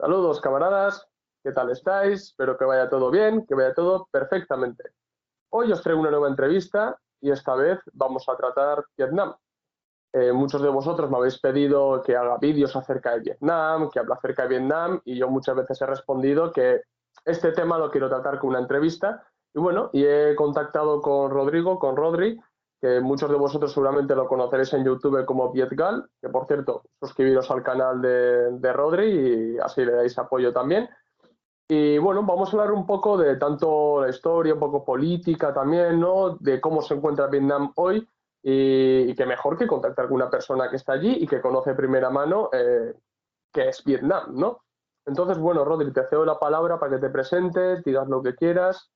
Saludos, camaradas. ¿Qué tal estáis? Espero que vaya todo bien, que vaya todo perfectamente. Hoy os traigo una nueva entrevista y esta vez vamos a tratar Vietnam. Muchos de vosotros me habéis pedido que haga vídeos acerca de Vietnam, que hable acerca de Vietnam y yo muchas veces he respondido que este tema lo quiero tratar con una entrevista. Y bueno, y he contactado con Rodrigo, con Rodri, que muchos de vosotros seguramente lo conoceréis en YouTube como Vietgal, que por cierto, suscribiros al canal de Rodri y así le dais apoyo también. Y bueno, vamos a hablar un poco de tanto la historia, un poco política también, ¿no? De cómo se encuentra Vietnam hoy y que mejor que contactar con una persona que está allí y que conoce de primera mano qué es Vietnam, ¿no? Entonces, bueno, Rodri, te cedo la palabra para que te presentes, digas lo que quieras.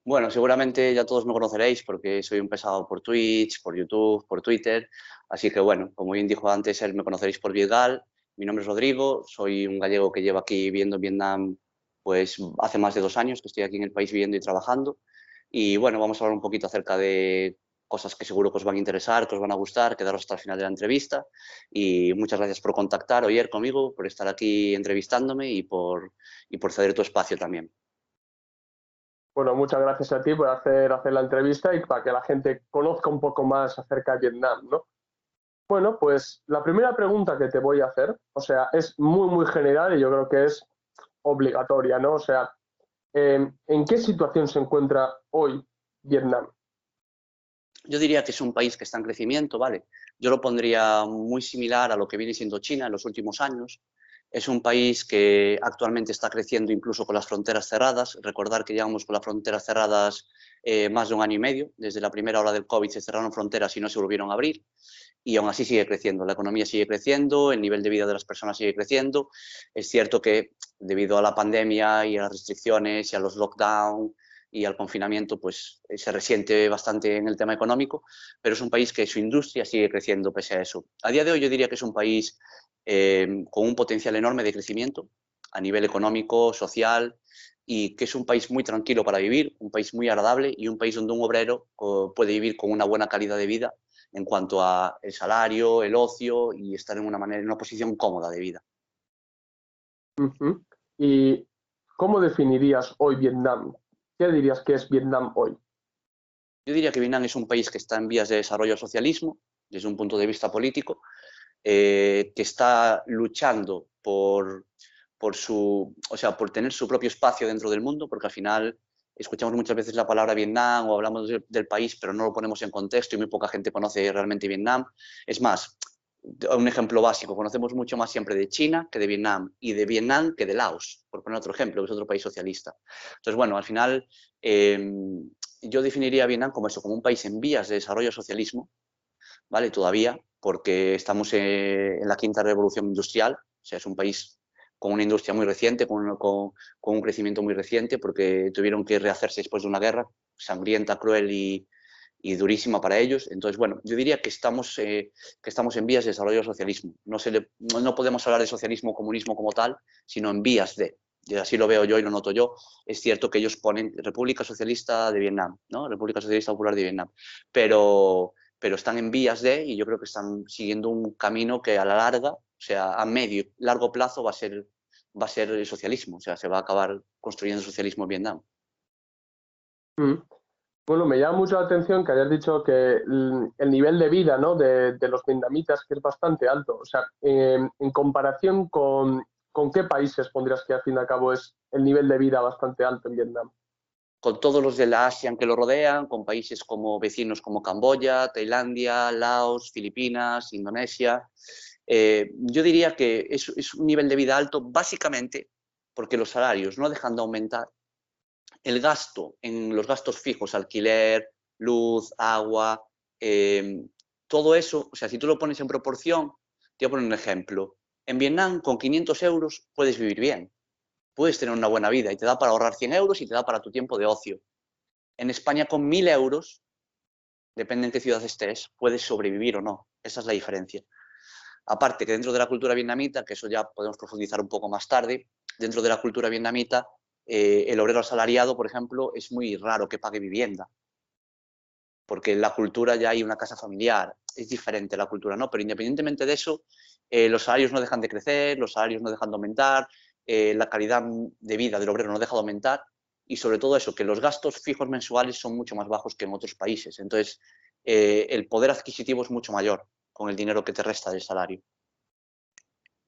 Bueno, seguramente ya todos me conoceréis porque soy un pesado por Twitch, por YouTube, por Twitter. Así que bueno, como bien dijo antes, él me conoceréis por Vidal. Mi nombre es Rodrigo, soy un gallego que lleva aquí viviendo en Vietnam pues hace más de 2 años que estoy aquí en el país viviendo y trabajando. Y bueno, vamos a hablar un poquito acerca de cosas que seguro que os van a interesar, que os van a gustar, quedaros hasta el final de la entrevista. Y muchas gracias por contactar ayer conmigo, por estar aquí entrevistándome y por ceder tu espacio también. Bueno, muchas gracias a ti por hacer la entrevista y para que la gente conozca un poco más acerca de Vietnam, ¿no? Bueno, pues la primera pregunta que te voy a hacer, o sea, es muy, muy general y yo creo que es obligatoria, ¿no? O sea, ¿en qué situación se encuentra hoy Vietnam? Yo diría que es un país que está en crecimiento, ¿vale? Yo lo pondría muy similar a lo que viene siendo China en los últimos años. Es un país que actualmente está creciendo incluso con las fronteras cerradas. Recordar que llevamos con las fronteras cerradas más de un año y medio. Desde la primera ola del COVID se cerraron fronteras y no se volvieron a abrir. Y aún así sigue creciendo. La economía sigue creciendo, el nivel de vida de las personas sigue creciendo. Es cierto que debido a la pandemia y a las restricciones y a los lockdowns y al confinamiento, pues se resiente bastante en el tema económico, pero es un país que su industria sigue creciendo pese a eso. A día de hoy yo diría que es un país con un potencial enorme de crecimiento a nivel económico, social, y que es un país muy tranquilo para vivir, un país muy agradable y un país donde un obrero puede vivir con una buena calidad de vida en cuanto a el salario, el ocio y estar en una posición cómoda de vida. Ujú. ¿Y cómo definirías hoy Vietnam? ¿Qué dirías que es Vietnam hoy? Yo diría que Vietnam es un país que está en vías de desarrollo al socialismo, desde un punto de vista político, que está luchando por tener su propio espacio dentro del mundo, porque al final escuchamos muchas veces la palabra Vietnam o hablamos del país, pero no lo ponemos en contexto y muy poca gente conoce realmente Vietnam. Es más, un ejemplo básico, conocemos mucho más siempre de China que de Vietnam y de Vietnam que de Laos, por poner otro ejemplo, que es otro país socialista. Entonces, bueno, al final yo definiría a Vietnam como eso, como un país en vías de desarrollo socialismo, ¿vale? Todavía, porque estamos en la quinta revolución industrial, o sea, es un país con una industria muy reciente, con un crecimiento muy reciente, porque tuvieron que rehacerse después de una guerra sangrienta, cruel y durísima para ellos. Entonces, bueno, yo diría que estamos en vías de desarrollo del socialismo. No podemos hablar de socialismo o comunismo como tal, sino en vías de. Y así lo veo yo y lo noto yo. Es cierto que ellos ponen República Socialista de Vietnam, ¿no? República Socialista Popular de Vietnam. Pero están en vías de, y yo creo que están siguiendo un camino que a la larga, o sea, a medio y largo plazo va a ser el socialismo, o sea, se va a acabar construyendo el socialismo en Vietnam. Mm. Bueno, me llama mucho la atención que hayas dicho que el nivel de vida, ¿no? de los vietnamitas que es bastante alto. O sea, en comparación con qué países pondrías que al fin y al cabo es el nivel de vida bastante alto en Vietnam. Con todos los de la ASEAN que lo rodean, con países como vecinos como Camboya, Tailandia, Laos, Filipinas, Indonesia. Yo diría que es un nivel de vida alto básicamente porque los salarios no dejan de aumentar. El gasto en los gastos fijos, alquiler, luz, agua, todo eso, o sea, si tú lo pones en proporción, te voy a poner un ejemplo. En Vietnam, con 500 euros puedes vivir bien, puedes tener una buena vida y te da para ahorrar 100 euros y te da para tu tiempo de ocio. En España, con 1.000 euros, depende en qué ciudad estés, puedes sobrevivir o no. Esa es la diferencia. Aparte que dentro de la cultura vietnamita, que eso ya podemos profundizar un poco más tarde, dentro de la cultura vietnamita, el obrero asalariado, por ejemplo, es muy raro que pague vivienda. porque la cultura ya hay una casa familiar, es diferente la cultura, ¿no? Pero independientemente de eso, los salarios no dejan de crecer, los salarios no dejan de aumentar, la calidad de vida del obrero no deja de aumentar y sobre todo eso, que los gastos fijos mensuales son mucho más bajos que en otros países. Entonces, el poder adquisitivo es mucho mayor con el dinero que te resta del salario.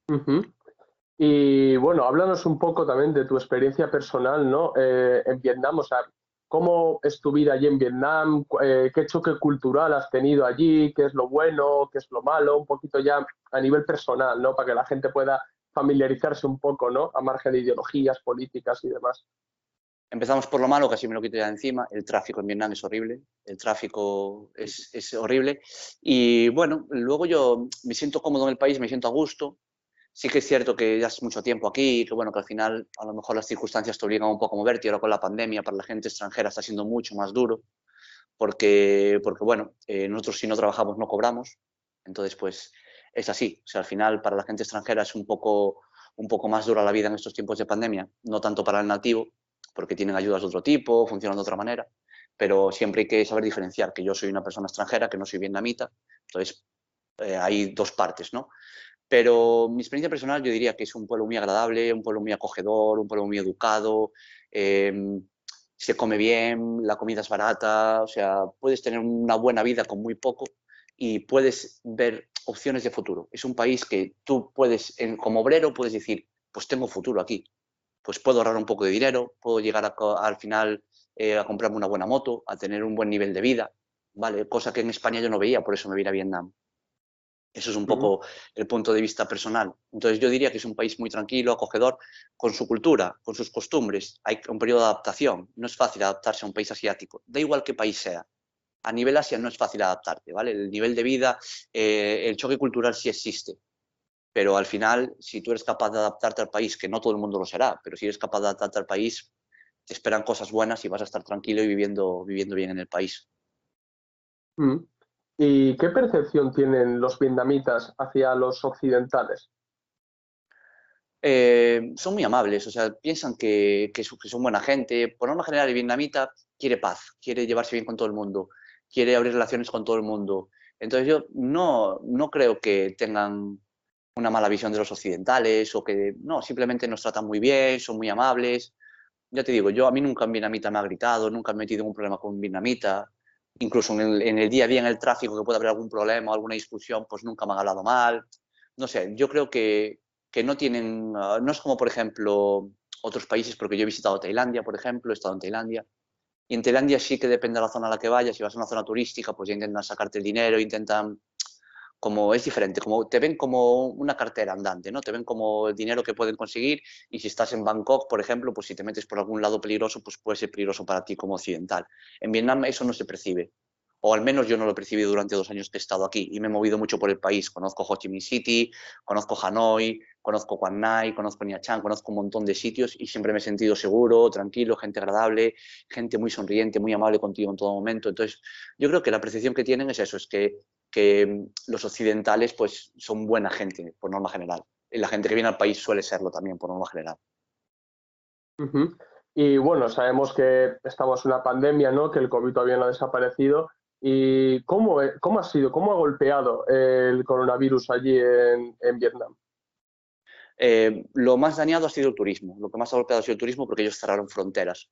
Ujú. Y bueno, háblanos un poco también de tu experiencia personal, ¿no? En Vietnam, o sea, ¿cómo es tu vida allí en Vietnam? ¿Qué choque cultural has tenido allí? ¿Qué es lo bueno? ¿Qué es lo malo? Un poquito ya a nivel personal, ¿no? Para que la gente pueda familiarizarse un poco, ¿no? A margen de ideologías, políticas y demás. Empezamos por lo malo, casi me lo quito ya de encima. El tráfico en Vietnam es horrible. El tráfico es horrible. Y bueno, luego yo me siento cómodo en el país, me siento a gusto. Sí que es cierto que ya es mucho tiempo aquí, que bueno, que al final a lo mejor las circunstancias te obligan un poco a moverte y ahora con la pandemia para la gente extranjera está siendo mucho más duro porque bueno, nosotros si no trabajamos no cobramos, entonces pues es así, o sea, al final para la gente extranjera es un poco más dura la vida en estos tiempos de pandemia, no tanto para el nativo, porque tienen ayudas de otro tipo, funcionan de otra manera, pero siempre hay que saber diferenciar que yo soy una persona extranjera, que no soy vietnamita, entonces hay dos partes, ¿no? Pero mi experiencia personal yo diría que es un pueblo muy agradable, un pueblo muy acogedor, un pueblo muy educado, eh, se come bien, la comida es barata, o sea, puedes tener una buena vida con muy poco y puedes ver opciones de futuro. Es un país que tú puedes, como obrero, puedes decir, pues tengo futuro aquí, pues puedo ahorrar un poco de dinero, puedo llegar al final a comprarme una buena moto, a tener un buen nivel de vida, ¿vale? Cosa que en España yo no veía, por eso me vine a Vietnam. Eso es un Ujú. poco el punto de vista personal. Entonces yo diría que es un país muy tranquilo, acogedor, con su cultura, con sus costumbres. Hay un periodo de adaptación. No es fácil adaptarse a un país asiático. Da igual qué país sea. A nivel Asia no es fácil adaptarte, ¿vale? El nivel de vida, el choque cultural sí existe. Pero al final, si tú eres capaz de adaptarte al país, que no todo el mundo lo será, pero si eres capaz de adaptarte al país, te esperan cosas buenas y vas a estar tranquilo y viviendo bien en el país. Mm. ¿Y qué percepción tienen los vietnamitas hacia los occidentales? Son muy amables, o sea, piensan que son buena gente. Por norma general, el vietnamita quiere paz, quiere llevarse bien con todo el mundo, quiere abrir relaciones con todo el mundo. Entonces yo no creo que tengan una mala visión de los occidentales o que no, simplemente nos tratan muy bien, son muy amables. Ya te digo, a mí nunca un vietnamita me ha gritado, nunca me he metido en un problema con un vietnamita. Incluso en el día a día, en el tráfico, que puede haber algún problema o alguna discusión, pues nunca me han hablado mal. No sé, yo creo que no tienen, no es como por ejemplo otros países, porque yo he visitado Tailandia, por ejemplo, he estado en Tailandia, y en Tailandia sí que depende de la zona a la que vayas, si vas a una zona turística, pues ya intentan sacarte el dinero, intentan como es diferente, como te ven como una cartera andante, ¿no? Te ven como el dinero que pueden conseguir y si estás en Bangkok, por ejemplo, pues si te metes por algún lado peligroso, pues puede ser peligroso para ti como occidental. En Vietnam eso no se percibe, o al menos yo no lo he percibido durante 2 años que he estado aquí y me he movido mucho por el país. Conozco Ho Chi Minh City, conozco Hanoi, conozco Quang Ngai, conozco Nha Trang, conozco un montón de sitios y siempre me he sentido seguro, tranquilo, gente agradable, gente muy sonriente, muy amable contigo en todo momento. Entonces, yo creo que la percepción que tienen es eso, es que los occidentales pues son buena gente por norma general. Y la gente que viene al país suele serlo también por norma general. Ujú. Y bueno, sabemos que estamos en una pandemia, ¿no? Que el COVID todavía no ha desaparecido. ¿Y cómo ha sido, cómo ha golpeado el coronavirus allí en Vietnam? Lo más dañado ha sido el turismo, lo que más ha golpeado ha sido el turismo porque ellos cerraron fronteras.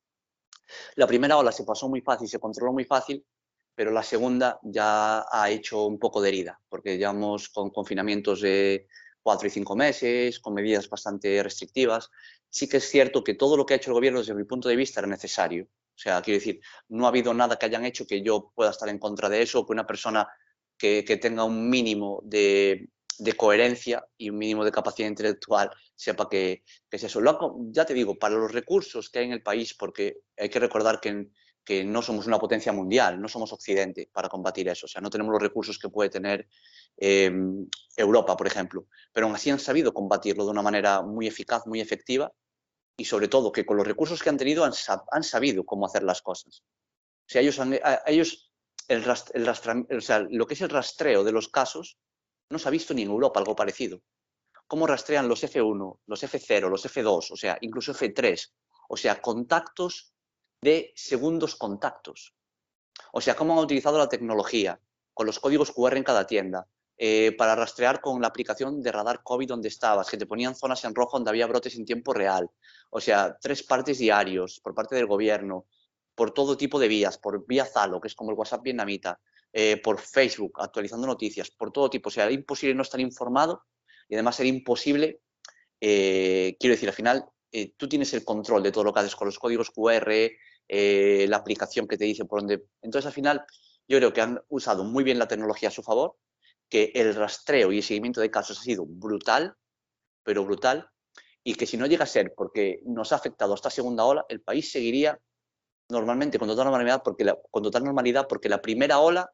La primera ola se pasó muy fácil, se controló muy fácil, pero la segunda ya ha hecho un poco de herida, porque llevamos con confinamientos de 4 y 5 meses, con medidas bastante restrictivas. Sí que es cierto que todo lo que ha hecho el gobierno desde mi punto de vista era necesario. O sea, quiero decir, no ha habido nada que hayan hecho que yo pueda estar en contra de eso, que una persona que tenga un mínimo de coherencia y un mínimo de capacidad intelectual sepa que es eso. Ya te digo, para los recursos que hay en el país, porque hay que recordar que no somos una potencia mundial, no somos Occidente para combatir eso, o sea, no tenemos los recursos que puede tener eh, Europa, por ejemplo, pero aún así han sabido combatirlo de una manera muy eficaz, muy efectiva y sobre todo que con los recursos que han tenido han sabido cómo hacer las cosas. O sea, ellos o sea, lo que es el rastreo de los casos no se ha visto ni en Europa algo parecido. Cómo rastrean los F1, los F0, los F2, o sea, incluso F3, o sea, contactos de segundos contactos. O sea, cómo han utilizado la tecnología, con los códigos QR en cada tienda, para rastrear con la aplicación de radar COVID donde estabas, que te ponían zonas en rojo donde había brotes en tiempo real. O sea, 3 partes diarios por parte del gobierno, por todo tipo de vías, por vía Zalo, que es como el WhatsApp vietnamita, por Facebook, actualizando noticias, por todo tipo. O sea, era imposible no estar informado y además era imposible, quiero decir, al final tú tienes el control de todo lo que haces con los códigos QR, la aplicación que te dice por dónde. Entonces, al final, yo creo que han usado muy bien la tecnología a su favor, que el rastreo y el seguimiento de casos ha sido brutal, pero brutal, y que si no llega a ser porque nos ha afectado esta segunda ola, el país seguiría normalmente con total normalidad, porque la primera ola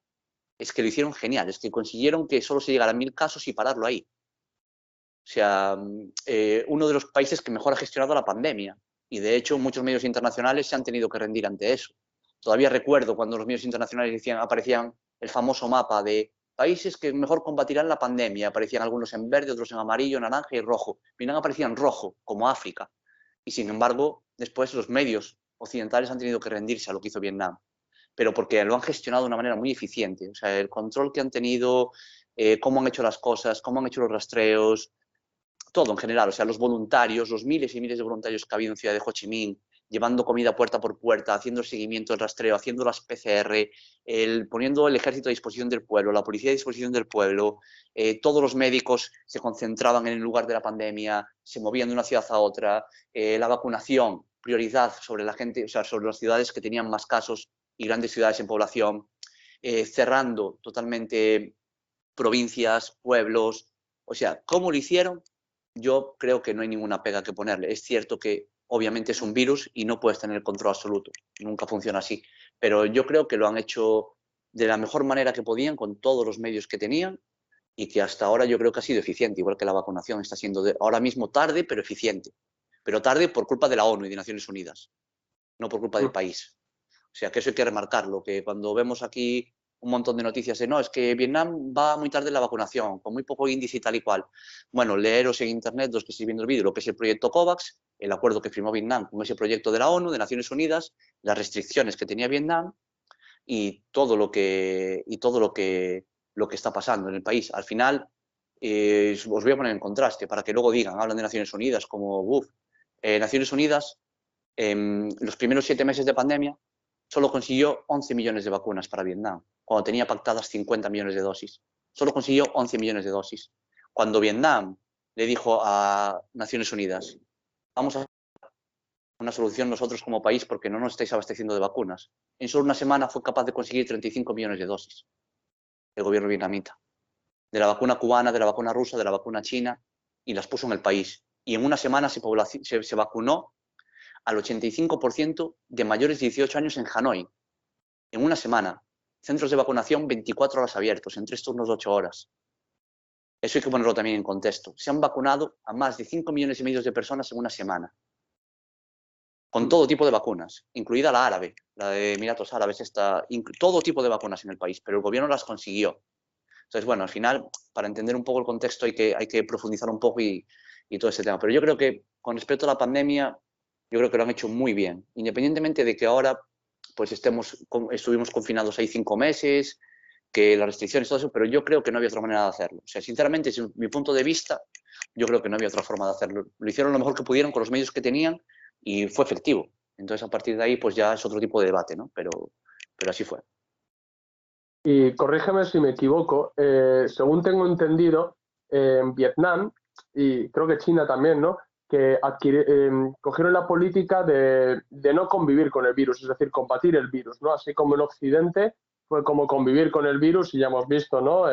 es que lo hicieron genial, es que consiguieron que solo se llegara a 1000 casos y pararlo ahí. O sea, uno de los países que mejor ha gestionado la pandemia. Y de hecho, muchos medios internacionales se han tenido que rendir ante eso. Todavía recuerdo cuando los medios internacionales aparecían el famoso mapa de países que mejor combatirán la pandemia. Aparecían algunos en verde, otros en amarillo, naranja y rojo. Vietnam aparecía en rojo, como África. Y sin embargo, después los medios occidentales han tenido que rendirse a lo que hizo Vietnam. Pero porque lo han gestionado de una manera muy eficiente. O sea, el control que han tenido, cómo han hecho las cosas, cómo han hecho los rastreos, todo en general, o sea, los voluntarios, los miles y miles de voluntarios que ha habido en Ciudad de Ho Chi Minh, llevando comida puerta por puerta, haciendo el seguimiento, el rastreo, haciendo las PCR, poniendo el ejército a disposición del pueblo, la policía a disposición del pueblo, todos los médicos se concentraban en el lugar de la pandemia, se movían de una ciudad a otra, la vacunación, prioridad sobre la gente, o sea, sobre las ciudades que tenían más casos y grandes ciudades en población, cerrando totalmente provincias, pueblos, o sea, ¿cómo lo hicieron? Yo creo que no hay ninguna pega que ponerle. Es cierto que obviamente es un virus y no puedes tener el control absoluto. Nunca funciona así. Pero yo creo que lo han hecho de la mejor manera que podían, con todos los medios que tenían, y que hasta ahora yo creo que ha sido eficiente, igual que la vacunación está siendo ahora mismo tarde, pero eficiente. Pero tarde por culpa de la ONU y de Naciones Unidas, no por culpa del país. O sea, que eso hay que remarcarlo, que cuando vemos aquí un montón de noticias de no, es que Vietnam va muy tarde en la vacunación, con muy poco índice y tal y cual. Bueno, leeros en internet, los que estéis viendo el vídeo, lo que es el proyecto COVAX, el acuerdo que firmó Vietnam con ese proyecto de la ONU, de Naciones Unidas, las restricciones que tenía Vietnam y lo que está pasando en el país. Al final, os voy a poner en contraste para que luego digan, hablan de Naciones Unidas como, Naciones Unidas, en los primeros 7 meses de pandemia, solo consiguió 11 millones de vacunas para Vietnam, cuando tenía pactadas 50 millones de dosis. Solo consiguió 11 millones de dosis. Cuando Vietnam le dijo a Naciones Unidas, vamos a una solución nosotros como país porque no nos estáis abasteciendo de vacunas, en solo una semana fue capaz de conseguir 35 millones de dosis el gobierno vietnamita, de la vacuna cubana, de la vacuna rusa, de la vacuna china, y las puso en el país. Y en una semana se vacunó al 85% de mayores de 18 años en Hanoi. En una semana. Centros de vacunación 24 horas abiertos, en 3 turnos de 8 horas. Eso hay que ponerlo también en contexto. Se han vacunado a más de 5 millones y medio de personas en una semana. Con todo tipo de vacunas, incluida la árabe, la de Emiratos Árabes, todo tipo de vacunas en el país, pero el gobierno las consiguió. Entonces, bueno, al final, para entender un poco el contexto hay que profundizar un poco y todo ese tema. Pero yo creo que con respecto a la pandemia, yo creo que lo han hecho muy bien, independientemente de que ahora pues estuvimos confinados ahí 5 meses, que las restricciones, todo eso, pero yo creo que no había otra manera de hacerlo. O sea, sinceramente, desde mi punto de vista, yo creo que no había otra forma de hacerlo. Lo hicieron lo mejor que pudieron con los medios que tenían y fue efectivo. Entonces, a partir de ahí, pues ya es otro tipo de debate, ¿no? Pero así fue. Y corrígeme si me equivoco, según tengo entendido, en Vietnam y creo que China también, ¿no? Que cogieron la política de no convivir con el virus, es decir, combatir el virus, ¿no? Así como en Occidente fue como convivir con el virus y ya hemos visto, ¿no?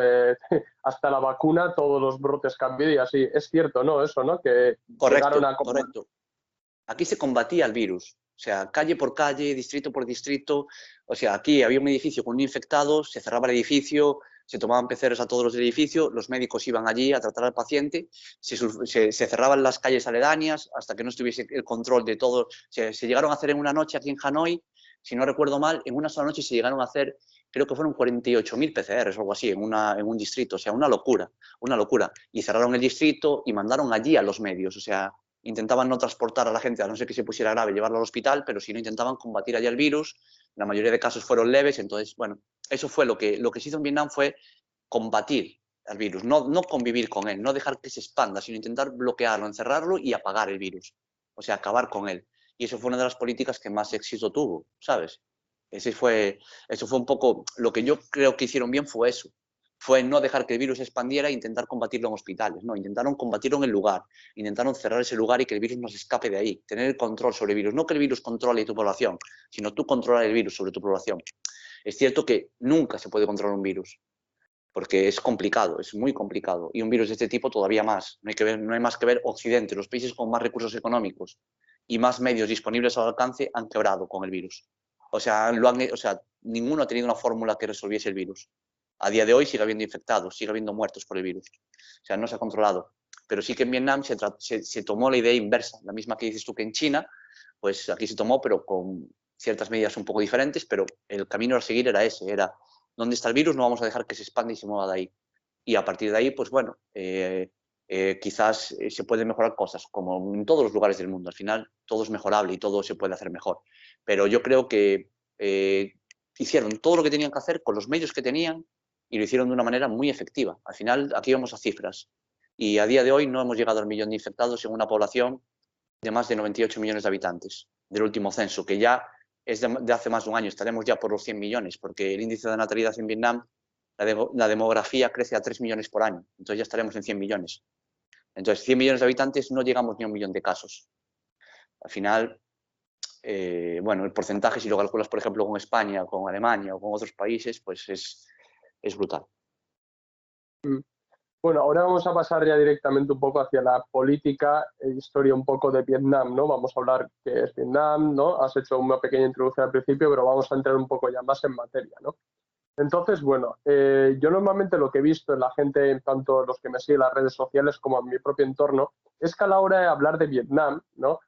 Hasta la vacuna, todos los brotes cambiaron y así. Es cierto, ¿no? Eso, ¿no? Que llegaron a... Correcto. Aquí se combatía el virus, o sea, calle por calle, distrito por distrito. O sea, aquí había un edificio con un infectado, se cerraba el edificio, se tomaban PCRs a todos los del edificio, los médicos iban allí a tratar al paciente, se cerraban las calles aledañas hasta que no estuviese el control de todo. Se llegaron a hacer en una noche aquí en Hanoi, si no recuerdo mal, en una sola noche se llegaron a hacer, creo que fueron 48.000 PCRs o algo así, en un distrito. O sea, una locura, una locura. Y cerraron el distrito y mandaron allí a los medios, o sea, intentaban no transportar a la gente, a no ser que se pusiera grave, llevarlo al hospital, pero si no intentaban combatir allá el virus. La mayoría de casos fueron leves, entonces, bueno, eso fue lo que se hizo en Vietnam, fue combatir al virus, no convivir con él, no dejar que se expanda, sino intentar bloquearlo, encerrarlo y apagar el virus, o sea, acabar con él. Y eso fue una de las políticas que más éxito tuvo, ¿sabes? Eso fue un poco, lo que yo creo que hicieron bien fue eso, fue no dejar que el virus se expandiera e intentar combatirlo en hospitales, no, intentaron combatirlo en el lugar, intentaron cerrar ese lugar y que el virus no se escape de ahí, tener el control sobre el virus, no que el virus controle tu población, sino tú controlar el virus sobre tu población. Es cierto que nunca se puede controlar un virus, porque es complicado, es muy complicado, y un virus de este tipo todavía más. No hay más que ver Occidente, los países con más recursos económicos y más medios disponibles al alcance han quebrado con el virus. O sea, ninguno ha tenido una fórmula que resolviese el virus. A día de hoy sigue habiendo infectados, sigue habiendo muertos por el virus. O sea, no se ha controlado. Pero sí que en Vietnam se tomó la idea inversa, la misma que dices tú que en China, pues aquí se tomó, pero con ciertas medidas un poco diferentes, pero el camino a seguir era ese, era ¿dónde está el virus? No vamos a dejar que se expanda y se mueva de ahí. Y a partir de ahí, pues bueno, quizás se pueden mejorar cosas, como en todos los lugares del mundo. Al final todo es mejorable y todo se puede hacer mejor. Pero yo creo que hicieron todo lo que tenían que hacer con los medios que tenían y lo hicieron de una manera muy efectiva. Al final aquí vamos a cifras. Y a día de hoy no hemos llegado al 1.000.000 de infectados en una población de más de 98 millones de habitantes del último censo, que ya es de hace más de un año. Estaremos ya por los 100 millones, porque el índice de natalidad en Vietnam, la demografía crece a 3 millones por año. Entonces ya estaremos en 100 millones. Entonces, 100 millones de habitantes no llegamos ni a 1.000.000 de casos. Al final, bueno, el porcentaje, si lo calculas, por ejemplo, con España, con Alemania o con otros países, pues es brutal. Bueno, ahora vamos a pasar ya directamente un poco hacia la política e historia un poco de Vietnam, ¿no? Vamos a hablar qué es Vietnam, ¿no? Has hecho una pequeña introducción al principio, pero vamos a entrar un poco ya más en materia, ¿no? Entonces, bueno, yo normalmente lo que he visto en la gente, tanto los que me siguen en las redes sociales como en mi propio entorno, es que a la hora de hablar de Vietnam, ¿no?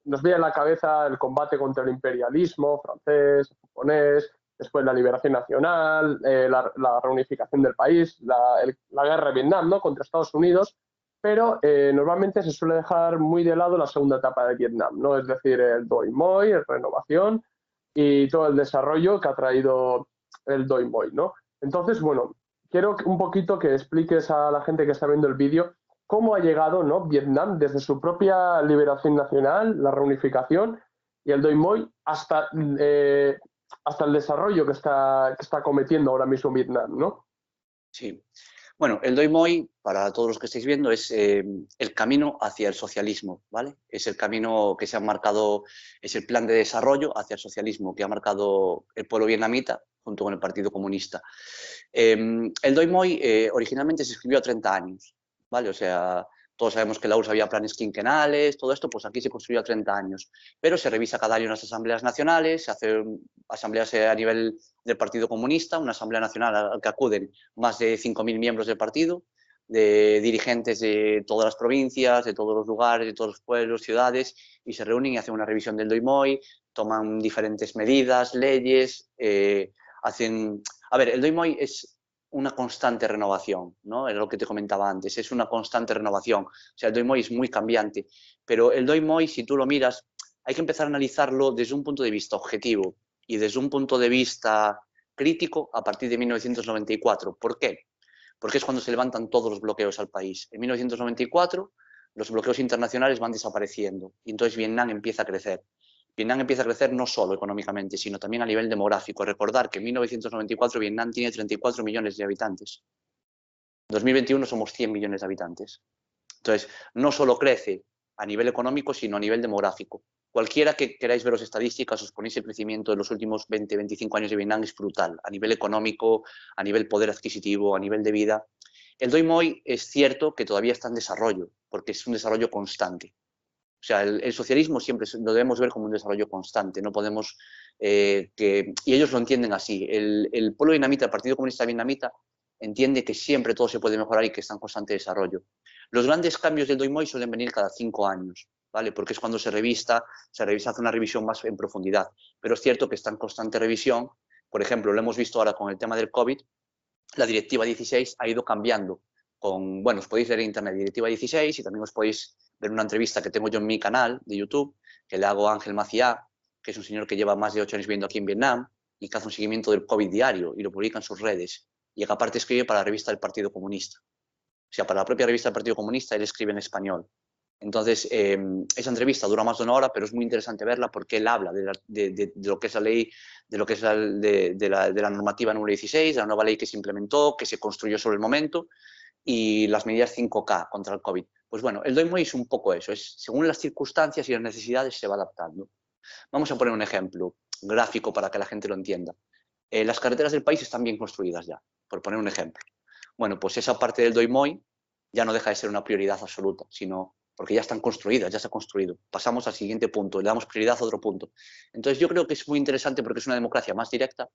Nos viene a la cabeza el combate contra el imperialismo francés, japonés, después la liberación nacional, la reunificación del país, la guerra de Vietnam, ¿no? Contra Estados Unidos, pero normalmente se suele dejar muy de lado la segunda etapa de Vietnam, ¿no? Es decir, el Doi Moi, la renovación y todo el desarrollo que ha traído el Doi Moi, ¿no? Entonces, bueno, quiero un poquito que expliques a la gente que está viendo el vídeo cómo ha llegado, ¿no? Vietnam desde su propia liberación nacional, la reunificación y el Doi Moi hasta el desarrollo que está cometiendo ahora mismo Vietnam, ¿no? Sí. Bueno, el Doi Moi, para todos los que estáis viendo, es el camino hacia el socialismo, ¿vale? Es el camino que se ha marcado, es el plan de desarrollo hacia el socialismo que ha marcado el pueblo vietnamita junto con el Partido Comunista. El Doi Moi originalmente se escribió a 30 años, ¿vale? O sea, todos sabemos que en la URSS había planes quinquenales, todo esto, pues aquí se construyó a 30 años. Pero se revisa cada año en las asambleas nacionales, se hacen asambleas a nivel del Partido Comunista, una asamblea nacional a la que acuden más de 5.000 miembros del partido, de dirigentes de todas las provincias, de todos los lugares, de todos los pueblos, ciudades, y se reúnen y hacen una revisión del Doi Moi, toman diferentes medidas, leyes, hacen... A ver, el Doi Moi es una constante renovación, ¿no? Es lo que te comentaba antes, es una constante renovación. O sea, el Doi Moi es muy cambiante, pero el Doi Moi, si tú lo miras, hay que empezar a analizarlo desde un punto de vista objetivo y desde un punto de vista crítico a partir de 1994. ¿Por qué? Porque es cuando se levantan todos los bloqueos al país. En 1994 los bloqueos internacionales van desapareciendo y entonces Vietnam empieza a crecer. Vietnam empieza a crecer no solo económicamente, sino también a nivel demográfico. Recordar que en 1994 Vietnam tiene 34 millones de habitantes. En 2021 somos 100 millones de habitantes. Entonces, no solo crece a nivel económico, sino a nivel demográfico. Cualquiera que queráis ver las estadísticas, os ponéis el crecimiento de los últimos 20, 25 años de Vietnam es brutal, a nivel económico, a nivel poder adquisitivo, a nivel de vida. El Doi Moi es cierto que todavía está en desarrollo, porque es un desarrollo constante. O sea, el socialismo siempre lo debemos ver como un desarrollo constante, no podemos... y ellos lo entienden así. El pueblo vietnamita, el Partido Comunista Vietnamita, entiende que siempre todo se puede mejorar y que está en constante desarrollo. Los grandes cambios del Doi Moi suelen venir cada 5 años, ¿vale? Porque es cuando se revisa, hace una revisión más en profundidad. Pero es cierto que está en constante revisión. Por ejemplo, lo hemos visto ahora con el tema del COVID, la Directiva 16 ha ido cambiando bueno, os podéis leer en internet Directiva 16 y también os podéis ver una entrevista que tengo yo en mi canal de YouTube, que le hago a Ángel Maciá, que es un señor que lleva más de 8 años viviendo aquí en Vietnam y que hace un seguimiento del COVID diario y lo publica en sus redes. Y que aparte escribe para la revista del Partido Comunista. O sea, para la propia revista del Partido Comunista él escribe en español. Entonces, esa entrevista dura más de una hora, pero es muy interesante verla porque él habla de lo que es la ley, de lo que es de la normativa número 16, de la nueva ley que se implementó, que se construyó sobre el momento, y las medidas 5K contra el COVID. Pues bueno, el Doi Moi es un poco eso, es según las circunstancias y las necesidades se va adaptando. Vamos a poner un ejemplo gráfico para que la gente lo entienda. Las carreteras del país están bien construidas ya, por poner un ejemplo. Bueno, pues esa parte del Doi Moi ya no deja de ser una prioridad absoluta, sino porque ya están construidas, ya se ha construido. Pasamos al siguiente punto, le damos prioridad a otro punto. Entonces yo creo que es muy interesante porque es una democracia más directa,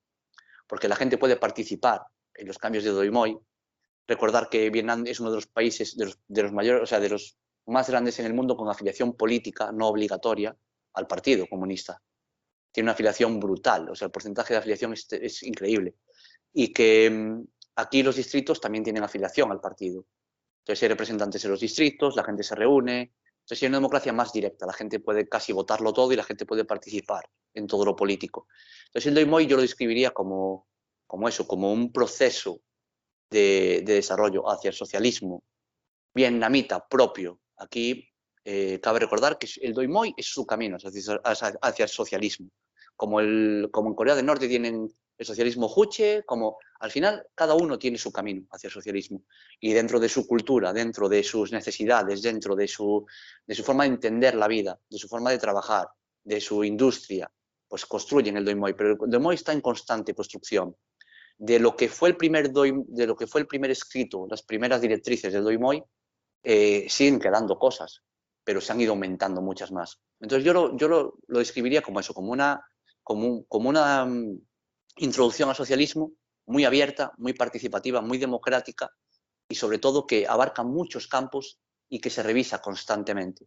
porque la gente puede participar en los cambios de Doi Moi. Recordar que Vietnam es uno de los países de los mayores, o sea, de los más grandes en el mundo con afiliación política no obligatoria al Partido Comunista. Tiene una afiliación brutal, o sea, el porcentaje de afiliación es increíble. Y que aquí los distritos también tienen afiliación al partido. Entonces hay representantes en los distritos, la gente se reúne. Entonces hay una democracia más directa, la gente puede casi votarlo todo y la gente puede participar en todo lo político. Entonces el Doi Moi yo lo describiría como eso, como un proceso de desarrollo hacia el socialismo vietnamita propio. Aquí cabe recordar que el Doi Moi es su camino hacia el socialismo. Como en Corea del Norte tienen el socialismo juche, como al final cada uno tiene su camino hacia el socialismo. Y dentro de su cultura, dentro de sus necesidades, dentro de su forma de entender la vida, de su forma de trabajar, de su industria, pues construyen el Doi Moi. Pero el Doi Moi está en constante construcción. De lo que fue el primer escrito, las primeras directrices del Doi Moi, siguen quedando cosas, pero se han ido aumentando muchas más. Entonces yo lo describiría como eso, como una introducción al socialismo muy abierta, muy participativa, muy democrática y sobre todo que abarca muchos campos y que se revisa constantemente.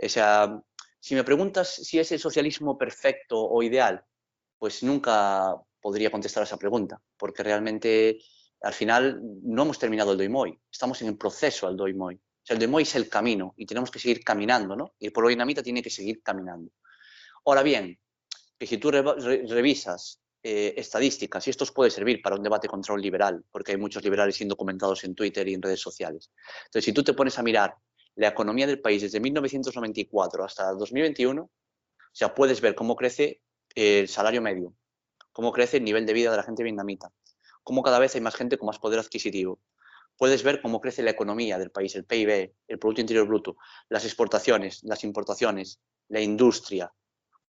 O sea, si me preguntas si es el socialismo perfecto o ideal, pues nunca podría contestar a esa pregunta, porque realmente al final no hemos terminado el Doi Moi, estamos en el proceso al Doi Moi. O sea, el Doi Moi es el camino y tenemos que seguir caminando, ¿no? Y el pueblo vietnamita tiene que seguir caminando. Ahora bien, que si tú revisas estadísticas, y esto os puede servir para un debate contra un liberal, porque hay muchos liberales indocumentados en Twitter y en redes sociales. Entonces, si tú te pones a mirar la economía del país desde 1994 hasta 2021, o sea, puedes ver cómo crece el salario medio, cómo crece el nivel de vida de la gente vietnamita, cómo cada vez hay más gente con más poder adquisitivo. Puedes ver cómo crece la economía del país, el PIB, el Producto Interior Bruto, las exportaciones, las importaciones, la industria,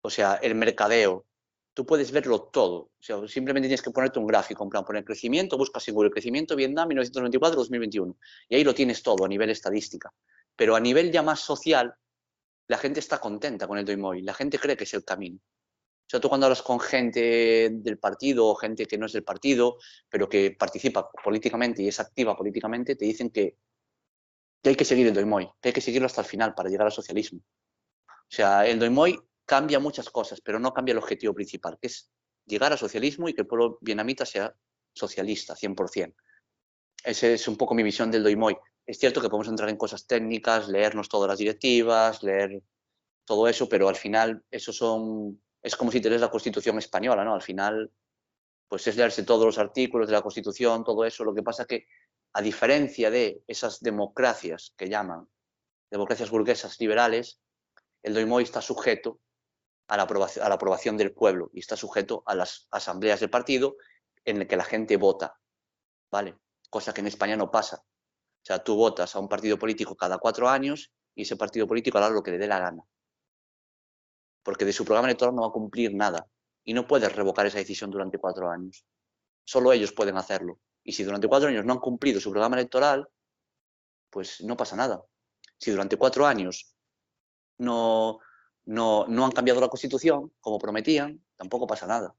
o sea, el mercadeo. Tú puedes verlo todo. O sea, simplemente tienes que ponerte un gráfico, en plan, poner crecimiento, busca seguro el crecimiento Vietnam 1994-2021. Y ahí lo tienes todo a nivel estadística. Pero a nivel ya más social, la gente está contenta con el Doi Moi. La gente cree que es el camino. O sea, tú cuando hablas con gente del partido o gente que no es del partido, pero que participa políticamente y es activa políticamente, te dicen que hay que seguir el Doi Moi, que hay que seguirlo hasta el final para llegar al socialismo. O sea, el Doi Moi cambia muchas cosas, pero no cambia el objetivo principal, que es llegar al socialismo y que el pueblo vietnamita sea socialista, 100%. Esa es un poco mi visión del Doi Moi. Es cierto que podemos entrar en cosas técnicas, leernos todas las directivas, leer todo eso, pero al final es como si te lees la Constitución española, ¿no? Al final, pues es leerse todos los artículos de la Constitución, todo eso. Lo que pasa es que, a diferencia de esas democracias que llaman democracias burguesas liberales, el Doi Moi está sujeto a la aprobación del pueblo y está sujeto a las asambleas del partido en el que la gente vota, ¿vale? Cosa que en España no pasa. O sea, tú votas a un partido político cada 4 años y ese partido político hará lo que le dé la gana, porque de su programa electoral no va a cumplir nada y no puedes revocar esa decisión durante 4 años. Solo ellos pueden hacerlo. Y si durante 4 años no han cumplido su programa electoral, pues no pasa nada. Si durante 4 años no han cambiado la Constitución, como prometían, tampoco pasa nada.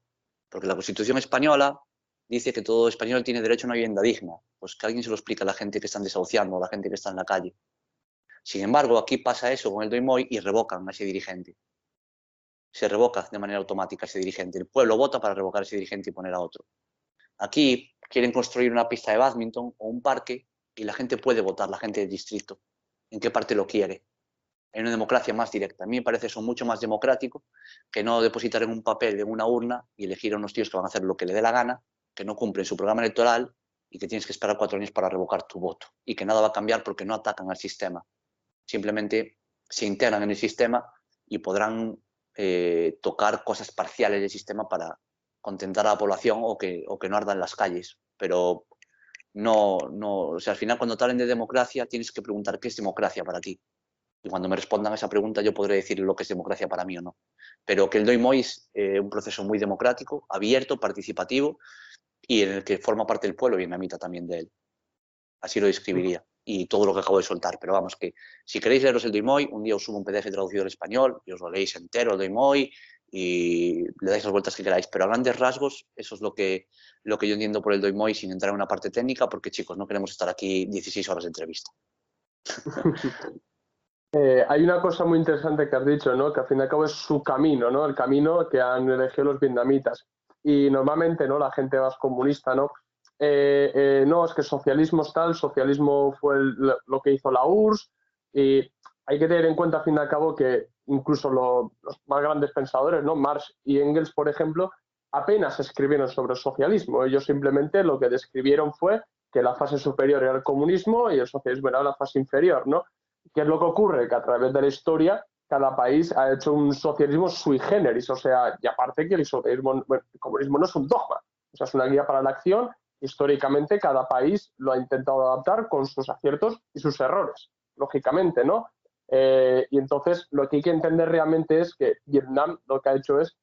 Porque la Constitución española dice que todo español tiene derecho a una vivienda digna. Pues que alguien se lo explique a la gente que están desahuciando, a la gente que está en la calle. Sin embargo, aquí pasa eso con el Doi Moi y revocan a ese dirigente. Se revoca de manera automática ese dirigente. El pueblo vota para revocar a ese dirigente y poner a otro. Aquí quieren construir una pista de bádminton o un parque y la gente puede votar, la gente del distrito, en qué parte lo quiere. Hay una democracia más directa. A mí me parece eso mucho más democrático que no depositar en un papel, en una urna y elegir a unos tíos que van a hacer lo que le dé la gana, que no cumplen su programa electoral y que tienes que esperar 4 años para revocar tu voto y que nada va a cambiar porque no atacan al sistema. Simplemente se integran en el sistema y podrán tocar cosas parciales del sistema para contentar a la población o que no ardan las calles. Pero o sea, al final cuando te hablen de democracia tienes que preguntar qué es democracia para ti. Y cuando me respondan a esa pregunta yo podré decir lo que es democracia para mí o no. Pero que el Doi Moi es un proceso muy democrático, abierto, participativo y en el que forma parte el pueblo vietnamita también de él. Así lo describiría. Y todo lo que acabo de soltar. Pero vamos, que si queréis leeros el Doi Moi, un día os subo un PDF traducido al español y os lo leéis entero el Doi Moi y le dais las vueltas que queráis. Pero a grandes rasgos, eso es lo que yo entiendo por el Doi Moi sin entrar en una parte técnica, porque chicos, no queremos estar aquí 16 horas de entrevista. Hay una cosa muy interesante que has dicho, ¿no? Que al fin y al cabo es su camino, ¿no? El camino que han elegido los vietnamitas. Y normalmente, ¿no? La gente más comunista, ¿no? No, es que socialismo es tal, socialismo fue lo que hizo la URSS y hay que tener en cuenta, al fin y al cabo, que incluso los más grandes pensadores, ¿no? Marx y Engels, por ejemplo, apenas escribieron sobre el socialismo. Ellos simplemente lo que describieron fue que la fase superior era el comunismo y el socialismo era la fase inferior, ¿no? ¿Qué es lo que ocurre? Que a través de la historia cada país ha hecho un socialismo sui generis, o sea, y aparte que el comunismo no es un dogma, o sea, es una guía para la acción. Históricamente cada país lo ha intentado adaptar con sus aciertos y sus errores, lógicamente, ¿no? Y entonces lo que hay que entender realmente es que Vietnam lo que ha hecho es,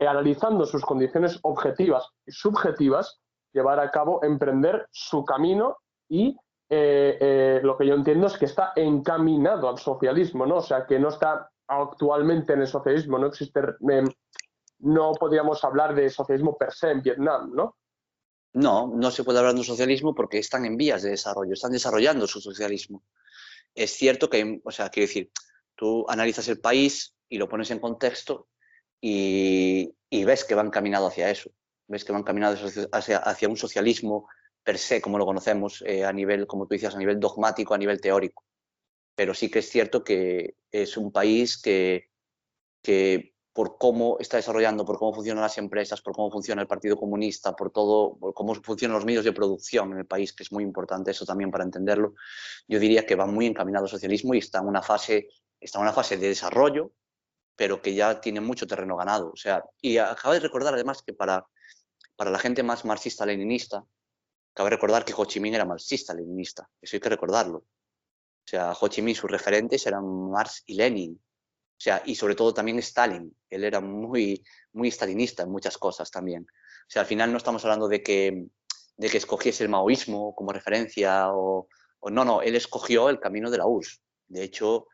analizando sus condiciones objetivas y subjetivas, llevar a cabo, emprender su camino y lo que yo entiendo es que está encaminado al socialismo, ¿no? O sea, que no está actualmente en el socialismo, no existe, no podríamos hablar de socialismo per se en Vietnam, ¿no? No, no se puede hablar de un socialismo porque están en vías de desarrollo, están desarrollando su socialismo. Es cierto que, o sea, quiero decir, tú analizas el país y lo pones en contexto y ves que van caminando hacia eso, ves que van caminando hacia un socialismo per se, como lo conocemos, a nivel, como tú dices, a nivel dogmático, a nivel teórico. Pero sí que es cierto que es un país que por cómo está desarrollando, por cómo funcionan las empresas, por cómo funciona el Partido Comunista, por todo, por cómo funcionan los medios de producción en el país, que es muy importante eso también para entenderlo, yo diría que va muy encaminado al socialismo y está en una fase de desarrollo, pero que ya tiene mucho terreno ganado. O sea, y acabo de recordar además que para la gente más marxista-leninista, cabe recordar que Ho Chi Minh era marxista-leninista, eso hay que recordarlo. O sea, Ho Chi Minh, sus referentes eran Marx y Lenin. O sea, y sobre todo también Stalin. Él era muy, muy stalinista en muchas cosas también. O sea, al final no estamos hablando de que escogiese el maoísmo como referencia o no, él escogió el camino de la URSS. De hecho,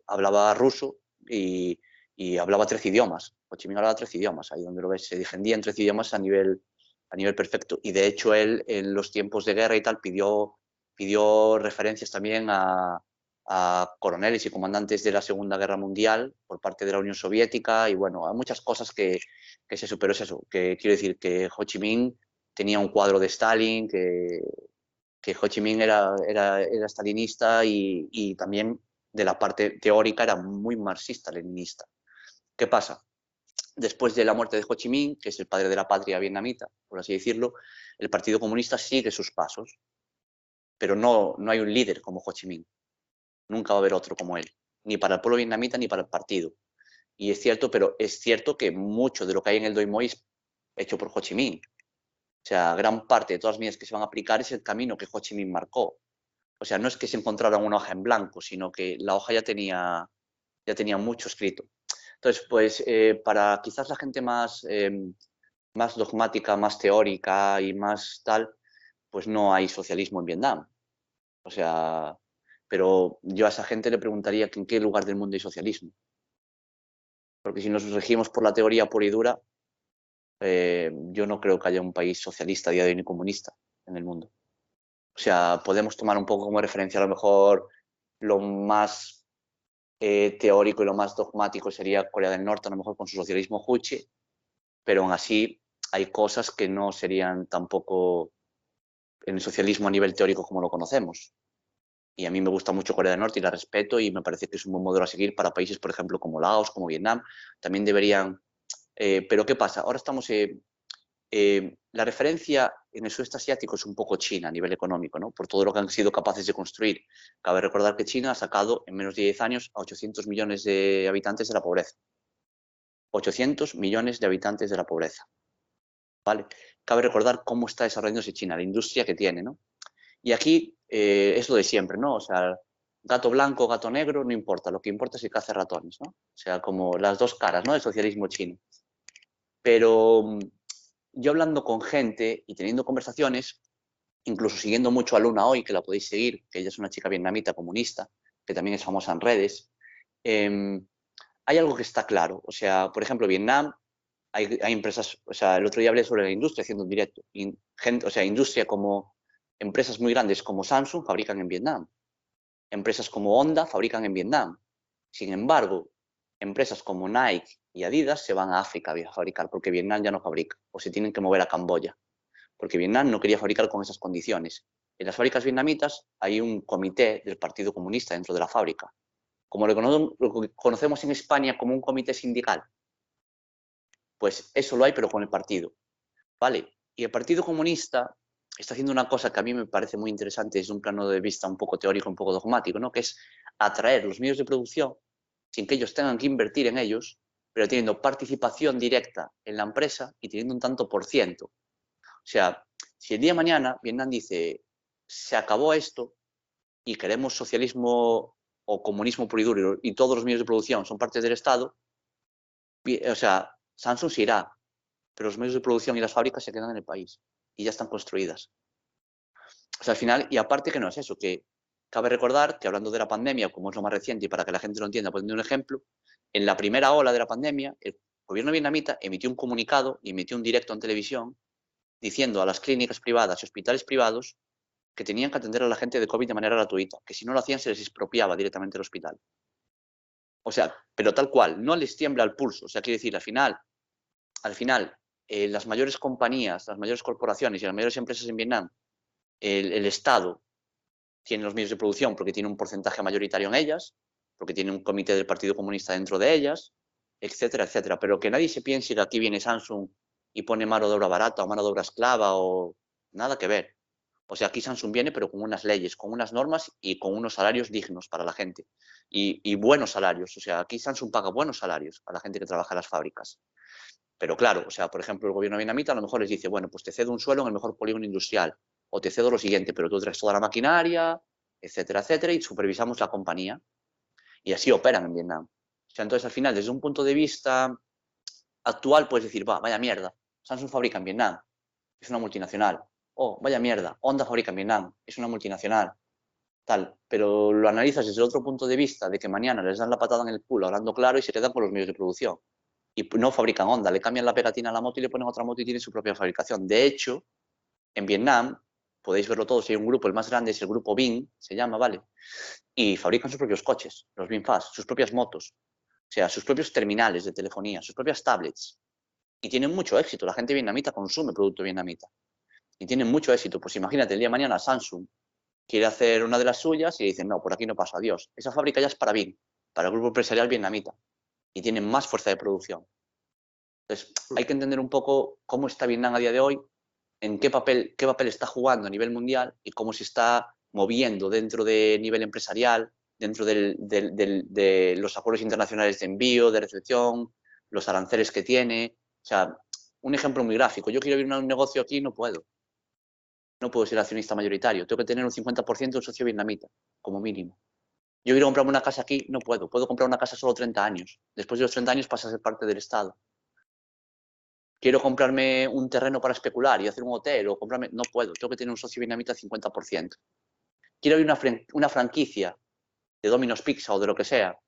hablaba ruso y hablaba 3 idiomas. Ho Chi Minh hablaba 3 idiomas, ahí donde lo ves, se defendía en 3 idiomas a nivel perfecto. Y de hecho él en los tiempos de guerra y tal pidió referencias también a coroneles y comandantes de la Segunda Guerra Mundial por parte de la Unión Soviética y bueno, hay muchas cosas que se superó. Es eso, que quiero decir que Ho Chi Minh tenía un cuadro de Stalin, que Ho Chi Minh era stalinista y también de la parte teórica era muy marxista-leninista. ¿Qué pasa? Después de la muerte de Ho Chi Minh, que es el padre de la patria vietnamita, por así decirlo, el Partido Comunista sigue sus pasos, pero no hay un líder como Ho Chi Minh. Nunca va a haber otro como él, ni para el pueblo vietnamita ni para el partido. Y es cierto, pero es cierto que mucho de lo que hay en el Doi Moi es hecho por Ho Chi Minh. O sea, gran parte de todas las medidas que se van a aplicar es el camino que Ho Chi Minh marcó. O sea, no es que se encontrara una hoja en blanco, sino que la hoja ya tenía mucho escrito. Entonces, pues para quizás la gente más dogmática, más teórica y más tal, pues no hay socialismo en Vietnam. O sea, pero yo a esa gente le preguntaría que en qué lugar del mundo hay socialismo. Porque si nos regimos por la teoría pura y dura, yo no creo que haya un país socialista a día de hoy ni comunista en el mundo. O sea, podemos tomar un poco como referencia a lo mejor lo más teórico y lo más dogmático sería Corea del Norte, a lo mejor con su socialismo juche, pero aún así hay cosas que no serían tampoco en el socialismo a nivel teórico como lo conocemos. Y a mí me gusta mucho Corea del Norte y la respeto y me parece que es un buen modelo a seguir para países, por ejemplo, como Laos, como Vietnam. También deberían... pero ¿qué pasa? Ahora estamos... la referencia en el sudeste asiático es un poco China a nivel económico, ¿no? Por todo lo que han sido capaces de construir. Cabe recordar que China ha sacado en menos de 10 años a 800 millones de habitantes de la pobreza. 800 millones de habitantes de la pobreza. ¿Vale? Cabe recordar cómo está desarrollándose China, la industria que tiene, ¿no? Y aquí es lo de siempre, ¿no? O sea, gato blanco, gato negro, no importa. Lo que importa es que caza ratones, ¿no? O sea, como las dos caras, ¿no? Del socialismo chino. Pero yo hablando con gente y teniendo conversaciones, incluso siguiendo mucho a Luna hoy, que la podéis seguir, que ella es una chica vietnamita comunista, que también es famosa en redes, hay algo que está claro. O sea, por ejemplo, Vietnam, hay empresas, o sea, el otro día hablé sobre la industria haciendo un directo. O sea, industria como empresas muy grandes como Samsung fabrican en Vietnam. Empresas como Honda fabrican en Vietnam. Sin embargo, empresas como Nike y Adidas se van a África a fabricar porque Vietnam ya no fabrica o se tienen que mover a Camboya porque Vietnam no quería fabricar con esas condiciones. En las fábricas vietnamitas hay un comité del Partido Comunista dentro de la fábrica, como lo conocemos en España como un comité sindical. Pues eso lo hay, pero con el partido. ¿Vale? Y el Partido Comunista está haciendo una cosa que a mí me parece muy interesante desde un plano de vista un poco teórico, un poco dogmático, ¿no? Que es atraer los medios de producción sin que ellos tengan que invertir en ellos, pero teniendo participación directa en la empresa y teniendo un tanto por ciento. O sea, si el día de mañana Vietnam dice, se acabó esto y queremos socialismo o comunismo puro y duro y todos los medios de producción son parte del Estado, o sea, Samsung se irá, pero los medios de producción y las fábricas se quedan en el país y ya están construidas. O sea, al final, y aparte que no es eso, que cabe recordar que hablando de la pandemia, como es lo más reciente y para que la gente lo entienda, poniendo un ejemplo, en la primera ola de la pandemia, el gobierno vietnamita emitió un comunicado y emitió un directo en televisión diciendo a las clínicas privadas y hospitales privados que tenían que atender a la gente de COVID de manera gratuita, que si no lo hacían se les expropiaba directamente el hospital. O sea, pero tal cual, no les tiembla el pulso. O sea, quiere decir, al final las mayores compañías, las mayores corporaciones y las mayores empresas en Vietnam, el Estado tiene los medios de producción porque tiene un porcentaje mayoritario en ellas, porque tiene un comité del Partido Comunista dentro de ellas, etcétera, etcétera. Pero que nadie se piense que aquí viene Samsung y pone mano de obra barata o mano de obra esclava o nada que ver. O sea, aquí Samsung viene pero con unas leyes, con unas normas y con unos salarios dignos para la gente. Y buenos salarios. O sea, aquí Samsung paga buenos salarios a la gente que trabaja en las fábricas. Pero claro, o sea, por ejemplo, el gobierno vietnamita a lo mejor les dice, bueno, pues te cedo un suelo en el mejor polígono industrial o te cedo lo siguiente, pero tú traes toda la maquinaria, etcétera, etcétera, y supervisamos la compañía. Y así operan en Vietnam. O sea, entonces al final, desde un punto de vista actual, puedes decir, va, vaya mierda, Samsung fabrica en Vietnam, es una multinacional. Oh, vaya mierda, Honda fabrica en Vietnam, es una multinacional. Tal, pero lo analizas desde otro punto de vista, de que mañana les dan la patada en el culo, hablando claro, y se quedan con los medios de producción. Y no fabrican Honda, le cambian la pegatina a la moto y le ponen otra moto y tienen su propia fabricación. De hecho, en Vietnam, podéis verlo todos, hay un grupo, el más grande es el grupo Bing, se llama, ¿vale? Y fabrican sus propios coches, los VinFast, sus propias motos, o sea, sus propios terminales de telefonía, sus propias tablets. Y tienen mucho éxito, la gente vietnamita consume producto vietnamita. Y tienen mucho éxito, pues imagínate, el día de mañana Samsung quiere hacer una de las suyas y dicen, no, por aquí no pasa, adiós. Esa fábrica ya es para Bing, para el grupo empresarial vietnamita. Y tienen más fuerza de producción. Entonces, hay que entender un poco cómo está Vietnam a día de hoy, en qué papel está jugando a nivel mundial y cómo se está moviendo dentro del nivel empresarial, dentro de los acuerdos internacionales de envío, de recepción, los aranceles que tiene. O sea, un ejemplo muy gráfico. Yo quiero abrir un negocio aquí y no puedo. No puedo ser accionista mayoritario. Tengo que tener un 50% de socio vietnamita, como mínimo. Yo quiero comprarme una casa aquí, no puedo. Puedo comprar una casa solo 30 años. Después de los 30 años pasa a ser parte del Estado. Quiero comprarme un terreno para especular y hacer un hotel o comprarme... No puedo, tengo que tener un socio vietnamita al 50%. Quiero abrir una franquicia de Domino's Pizza o de lo que sea,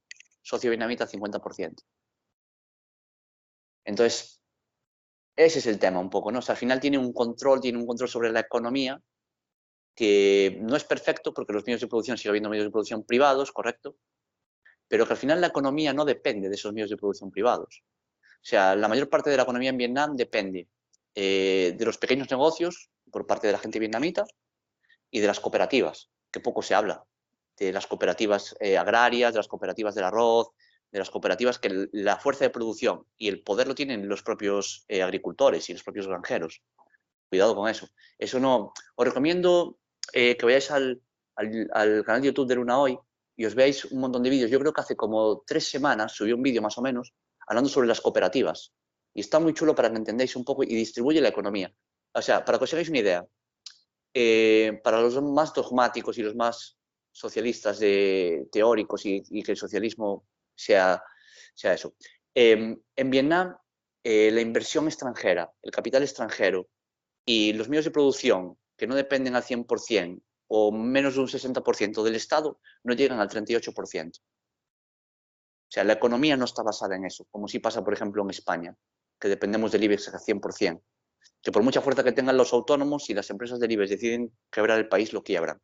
socio vietnamita al 50%. Entonces, ese es el tema un poco, ¿no? O sea, al final tiene un control sobre la economía que no es perfecto porque los medios de producción sigue habiendo medios de producción privados, correcto, pero que al final la economía no depende de esos medios de producción privados. O sea, la mayor parte de la economía en Vietnam depende de los pequeños negocios, por parte de la gente vietnamita y de las cooperativas, que poco se habla, de las cooperativas agrarias, de las cooperativas del arroz, de las cooperativas que la fuerza de producción y el poder lo tienen los propios agricultores y los propios granjeros. Cuidado con eso. Eso no... Os recomiendo que vayáis al canal de YouTube de Luna Hoy y os veáis un montón de vídeos. Yo creo que hace como 3 semanas subí un vídeo más o menos hablando sobre las cooperativas. Y está muy chulo para que entendáis un poco y distribuye la economía. O sea, para que os hagáis una idea, para los más dogmáticos y los más socialistas teóricos y que el socialismo sea eso. En Vietnam, la inversión extranjera, el capital extranjero y los medios de producción que no dependen al 100% o menos de un 60% del Estado no llegan al 38%. O sea, la economía no está basada en eso, como sí pasa, por ejemplo, en España, que dependemos del IBEX al 100%. Que por mucha fuerza que tengan los autónomos, si las empresas del IBEX deciden quebrar el país, lo quiebran.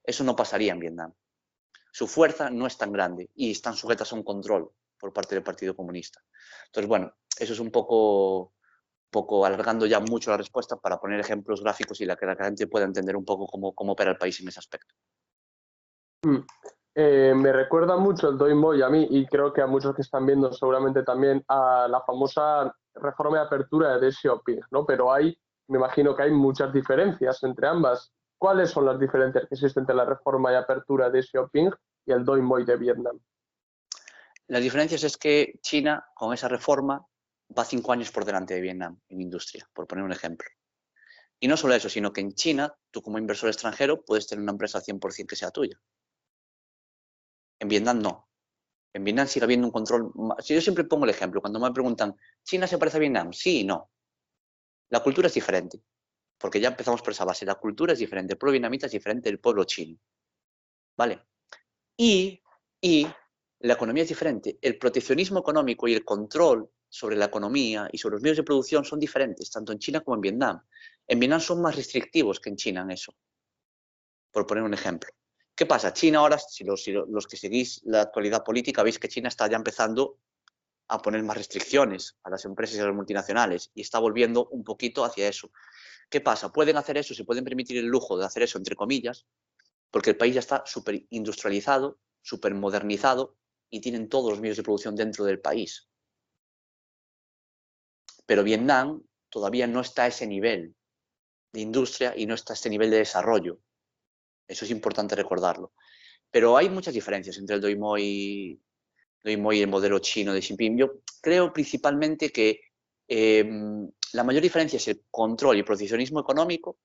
Eso no pasaría en Vietnam. Su fuerza no es tan grande y están sujetas a un control por parte del Partido Comunista. Entonces, bueno, eso es un poco alargando ya mucho la respuesta para poner ejemplos gráficos y que la gente pueda entender un poco cómo opera el país en ese aspecto. Me recuerda mucho el Doi Moi a mí, y creo que a muchos que están viendo seguramente también, a la famosa reforma de apertura de Deng Xiaoping, ¿no? Pero me imagino que hay muchas diferencias entre ambas. ¿Cuáles son las diferencias que existen entre la reforma de apertura de Deng Xiaoping y el Doi Moi de Vietnam? Las diferencias es que China, con esa reforma, va 5 años por delante de Vietnam en industria, por poner un ejemplo. Y no solo eso, sino que en China, tú como inversor extranjero puedes tener una empresa al 100% que sea tuya. En Vietnam no. En Vietnam sigue habiendo un control. Si yo siempre pongo el ejemplo, cuando me preguntan, ¿China se parece a Vietnam? Sí y no. La cultura es diferente, porque ya empezamos por esa base. La cultura es diferente, el pueblo vietnamita es diferente del pueblo chino. ¿Vale? Y la economía es diferente. El proteccionismo económico y el control sobre la economía y sobre los medios de producción son diferentes, tanto en China como en Vietnam. En Vietnam son más restrictivos que en China en eso, por poner un ejemplo. ¿Qué pasa? China ahora, si los que seguís la actualidad política, veis que China está ya empezando a poner más restricciones a las empresas y a las multinacionales y está volviendo un poquito hacia eso. ¿Qué pasa? Pueden hacer eso, se pueden permitir el lujo de hacer eso, entre comillas, porque el país ya está súper industrializado, súper modernizado y tienen todos los medios de producción dentro del país. Pero Vietnam todavía no está a ese nivel de industria y no está a ese nivel de desarrollo. Eso es importante recordarlo. Pero hay muchas diferencias entre el Doi Moi y el modelo chino de Xi Jinping. Yo creo principalmente que la mayor diferencia es el control y proteccionismo económico,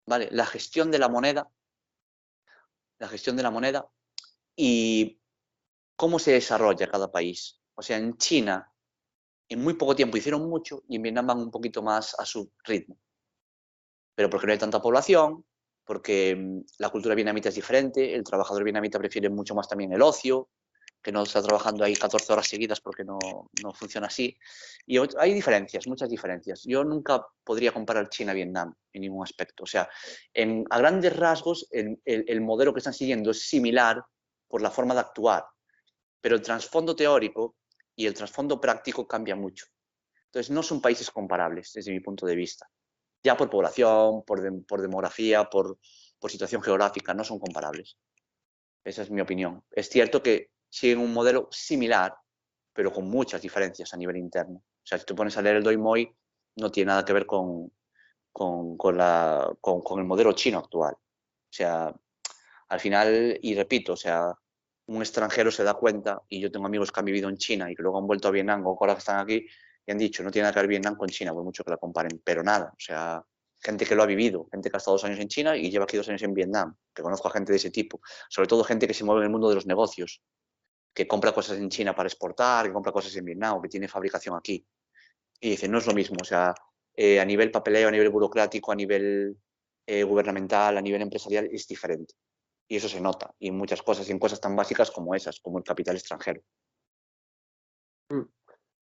¿vale? La gestión de la moneda y cómo se desarrolla cada país. O sea, en China en muy poco tiempo hicieron mucho y en Vietnam van un poquito más a su ritmo. Pero porque no hay tanta población, porque la cultura vietnamita es diferente, el trabajador vietnamita prefiere mucho más también el ocio, que no está trabajando ahí 14 horas seguidas porque no funciona así. Y hay diferencias, muchas diferencias. Yo nunca podría comparar China-Vietnam en ningún aspecto. O sea, a grandes rasgos, el modelo que están siguiendo es similar por la forma de actuar, pero el trasfondo teórico y el trasfondo práctico cambia mucho. Entonces, no son países comparables desde mi punto de vista. Ya por población, por demografía, por situación geográfica, no son comparables. Esa es mi opinión. Es cierto que siguen un modelo similar, pero con muchas diferencias a nivel interno. O sea, si tú pones a leer el Doi Moi, no tiene nada que ver con el modelo chino actual. O sea, al final, y repito, o sea, un extranjero se da cuenta, y yo tengo amigos que han vivido en China y que luego han vuelto a Vietnam o ahora que están aquí y han dicho, no tiene nada que ver Vietnam con China, por mucho que la comparen, pero nada, o sea, gente que lo ha vivido, gente que ha estado 2 años en China y lleva aquí 2 años en Vietnam, que conozco a gente de ese tipo, sobre todo gente que se mueve en el mundo de los negocios, que compra cosas en China para exportar, que compra cosas en Vietnam o que tiene fabricación aquí. Y dicen, no es lo mismo, o sea, a nivel papeleo, a nivel burocrático, a nivel gubernamental, a nivel empresarial, es diferente. Y eso se nota, y en muchas cosas, y en cosas tan básicas como esas, como el capital extranjero.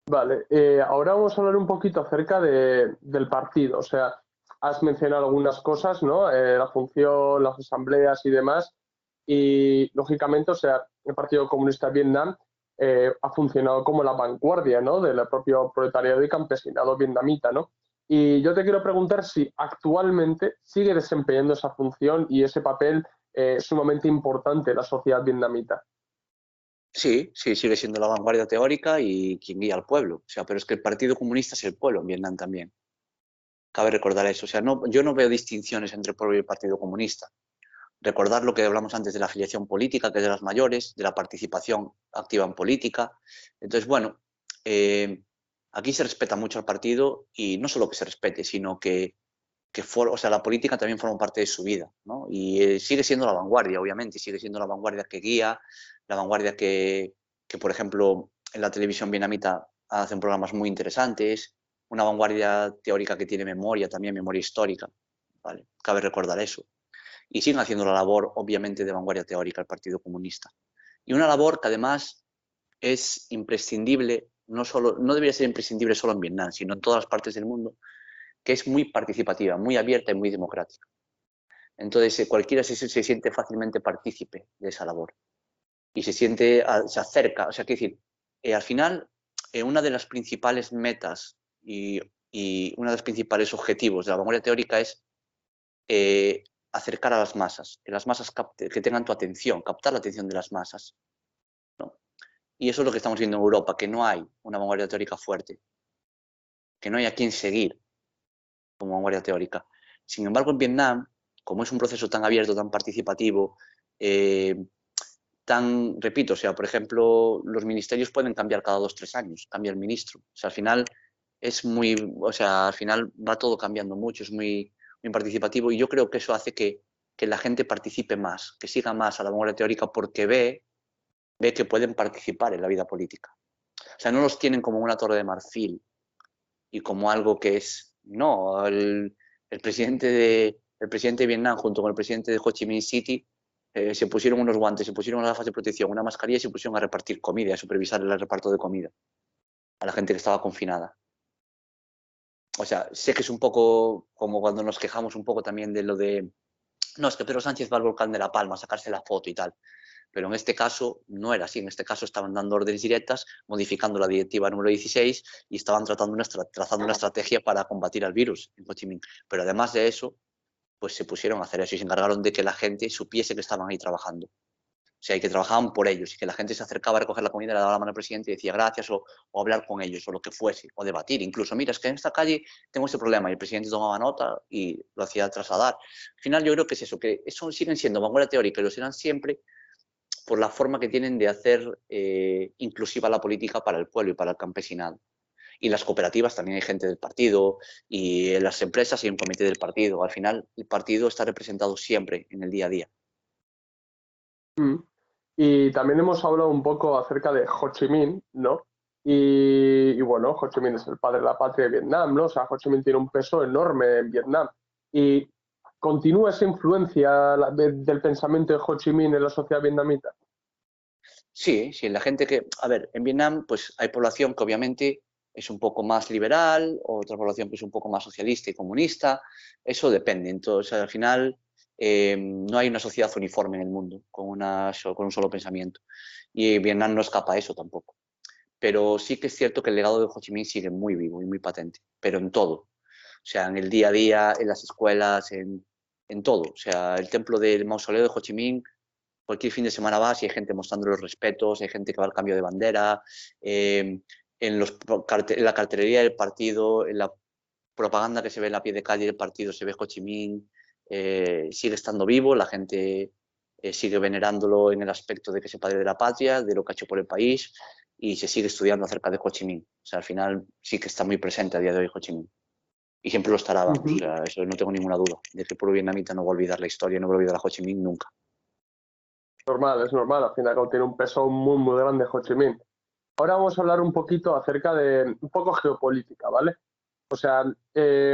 Vale, ahora vamos a hablar un poquito acerca del partido. O sea, has mencionado algunas cosas, ¿no? La función, las asambleas y demás. Y, lógicamente, o sea, el Partido Comunista de Vietnam ha funcionado como la vanguardia, ¿no? Del propio proletariado y campesinado vietnamita, ¿no? Y yo te quiero preguntar si actualmente sigue desempeñando esa función y ese papel sumamente importante en la sociedad vietnamita. Sí, sí, sigue siendo la vanguardia teórica y quien guía al pueblo. O sea, pero es que el Partido Comunista es el pueblo en Vietnam también. Cabe recordar eso. O sea, no, yo no veo distinciones entre el pueblo y el Partido Comunista. Recordar lo que hablamos antes de la afiliación política, que es de las mayores, de la participación activa en política. Entonces, bueno, aquí se respeta mucho al partido y no solo que se respete, sino o sea, la política también forma parte de su vida, ¿no? Y sigue siendo la vanguardia, obviamente, sigue siendo la vanguardia que guía, la vanguardia que, por ejemplo, en la televisión vietnamita hacen programas muy interesantes, una vanguardia teórica que tiene memoria, también memoria histórica, ¿vale? Cabe recordar eso. Y siguen haciendo la labor, obviamente, de vanguardia teórica el Partido Comunista. Y una labor que además es imprescindible, no debería ser imprescindible solo en Vietnam, sino en todas las partes del mundo, que es muy participativa, muy abierta y muy democrática. Entonces, cualquiera se siente fácilmente partícipe de esa labor y se acerca. O sea, quiero decir, al final, una de las principales metas y uno de los principales objetivos de la vanguardia teórica es acercar a las masas, que las masas que tengan tu atención, captar la atención de las masas, ¿no? Y eso es lo que estamos viendo en Europa, que no hay una vanguardia teórica fuerte, que no hay a quien seguir como vanguardia teórica. Sin embargo, en Vietnam, como es un proceso tan abierto, tan participativo, repito, o sea, por ejemplo, los ministerios pueden cambiar cada 2 o 3 años, cambia el ministro. O sea, al final o sea, al final va todo cambiando mucho, es muy participativo y yo creo que eso hace que la gente participe más, que siga más a la vanguardia teórica porque ve que pueden participar en la vida política. O sea, no los tienen como una torre de marfil y como algo que es, no, el presidente de Vietnam junto con el presidente de Ho Chi Minh City se pusieron unos guantes, se pusieron unas gafas de protección, una mascarilla y se pusieron a repartir comida, a supervisar el reparto de comida a la gente que estaba confinada. O sea, sé que es un poco como cuando nos quejamos un poco también de lo de, no, es que Pedro Sánchez va al volcán de La Palma a sacarse la foto y tal. Pero en este caso no era así, en este caso estaban dando órdenes directas, modificando la directiva número 16 y estaban trazando una estrategia para combatir al virus en Ho Chi Minh. Pero además de eso, pues se pusieron a hacer eso y se encargaron de que la gente supiese que estaban ahí trabajando. O sea, y que trabajaban por ellos y que la gente se acercaba a recoger la comida, le daba la mano al presidente y decía gracias o hablar con ellos o lo que fuese, o debatir incluso. Mira, es que en esta calle tengo este problema y el presidente tomaba nota y lo hacía trasladar. Al final yo creo que es eso, que eso siguen siendo vanguardia teórica y lo serán siempre por la forma que tienen de hacer inclusiva la política para el pueblo y para el campesinado. Y las cooperativas también hay gente del partido y en las empresas hay un comité del partido. Al final el partido está representado siempre en el día a día. Mm. Y también hemos hablado un poco acerca de Ho Chi Minh, ¿no? Y bueno, Ho Chi Minh es el padre de la patria de Vietnam, ¿no? O sea, Ho Chi Minh tiene un peso enorme en Vietnam. Y continúa esa influencia del pensamiento de Ho Chi Minh en la sociedad vietnamita. Sí, sí, la gente que, a ver, en Vietnam pues hay población que obviamente es un poco más liberal, otra población que es un poco más socialista y comunista, eso depende. Entonces, al final no hay una sociedad uniforme en el mundo con un solo pensamiento. Y Vietnam no escapa a eso tampoco. Pero sí que es cierto que el legado de Ho Chi Minh sigue muy vivo y muy patente, pero en todo. O sea, en el día a día, en las escuelas, en todo. O sea, el templo del mausoleo de Ho Chi Minh, cualquier fin de semana vas y hay gente mostrando los respetos, hay gente que va al cambio de bandera, en la cartelería del partido, en la propaganda que se ve en la pie de calle del partido, se ve Ho Chi Minh, sigue estando vivo, la gente sigue venerándolo en el aspecto de que es el padre de la patria, de lo que ha hecho por el país y se sigue estudiando acerca de Ho Chi Minh. O sea, al final sí que está muy presente a día de hoy Ho Chi Minh. Y siempre lo estará, vamos. O sea, eso no tengo ninguna duda, de que el pueblo vietnamita no va a olvidar la historia, no va a olvidar a Ho Chi Minh nunca. Normal, es normal, al fin y al cabo tiene un peso muy, muy grande Ho Chi Minh. Ahora vamos a hablar un poquito acerca de un poco geopolítica, ¿vale? O sea,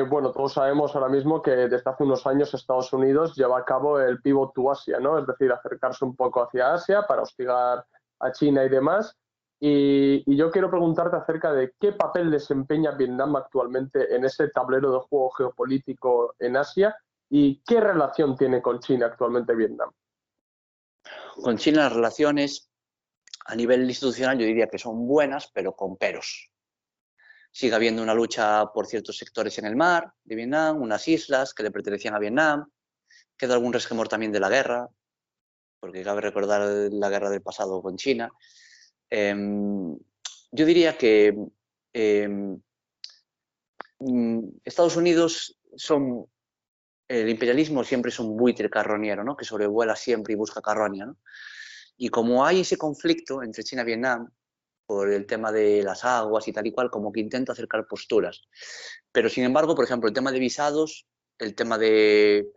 bueno, todos sabemos ahora mismo que desde hace unos años Estados Unidos lleva a cabo el pivot to Asia, ¿no? Es decir, acercarse un poco hacia Asia para hostigar a China y demás. Y yo quiero preguntarte acerca de qué papel desempeña Vietnam actualmente en ese tablero de juego geopolítico en Asia y qué relación tiene con China actualmente Vietnam. Con China las relaciones a nivel institucional yo diría que son buenas, pero con peros. sigue habiendo una lucha por ciertos sectores en el mar de Vietnam, unas islas que le pertenecían a Vietnam, queda algún resquemor también de la guerra, porque cabe recordar la guerra del pasado con China. Yo diría que Estados Unidos son, el imperialismo siempre es un buitre carroñero, ¿no? Que sobrevuela siempre y busca carroña, ¿no? Y como hay ese conflicto entre China y Vietnam por el tema de las aguas y tal y cual, como que intenta acercar posturas. Pero sin embargo, por ejemplo, el tema de visados, el tema de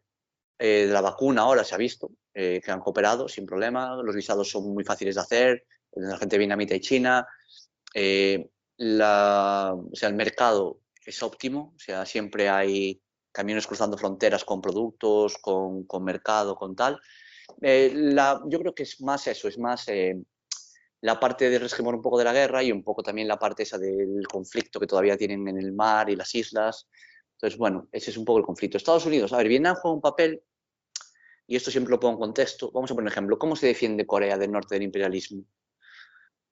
la vacuna ahora se ha visto, que han cooperado sin problema, los visados son muy fáciles de hacer, la gente vietnamita y china, o sea, el mercado es óptimo, o sea, siempre hay camiones cruzando fronteras con productos, con mercado, con tal. Yo creo que es más eso, es más la parte de resquemor un poco de la guerra y un poco también la parte esa del conflicto que todavía tienen en el mar y las islas. Entonces, bueno, ese es un poco el conflicto. Estados Unidos, a ver, Vietnam juega un papel, y esto siempre lo pongo en contexto. Vamos a poner un ejemplo. ¿Cómo se defiende Corea del Norte del imperialismo?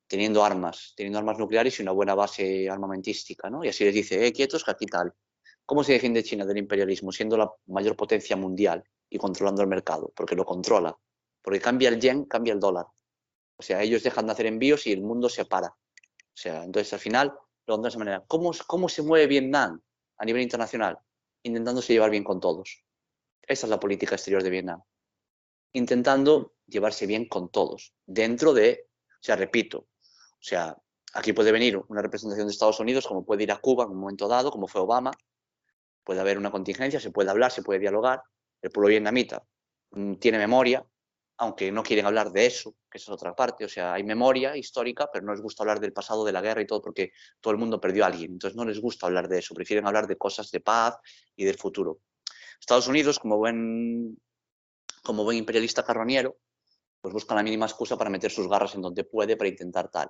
Teniendo armas nucleares y una buena base armamentística, ¿no? Y así les dice, quietos, que aquí tal. ¿Cómo se defiende China del imperialismo? Siendo la mayor potencia mundial y controlando el mercado, porque lo controla. Porque cambia el yen, cambia el dólar. O sea, ellos dejan de hacer envíos y el mundo se para. O sea, entonces al final, lo de esa manera. ¿Cómo se mueve Vietnam a nivel internacional? Intentándose llevar bien con todos. Esa es la política exterior de Vietnam. Intentando llevarse bien con todos. Dentro de, o sea, repito, o sea, aquí puede venir una representación de Estados Unidos, como puede ir a Cuba en un momento dado, como fue Obama. Puede haber una contingencia, se puede hablar, se puede dialogar. El pueblo vietnamita tiene memoria, aunque no quieren hablar de eso, que esa es otra parte. O sea, hay memoria histórica, pero no les gusta hablar del pasado, de la guerra y todo, porque todo el mundo perdió a alguien. Entonces no les gusta hablar de eso, prefieren hablar de cosas de paz y del futuro. Estados Unidos, como buen imperialista carroñero, pues busca la mínima excusa para meter sus garras en donde puede para intentar tal.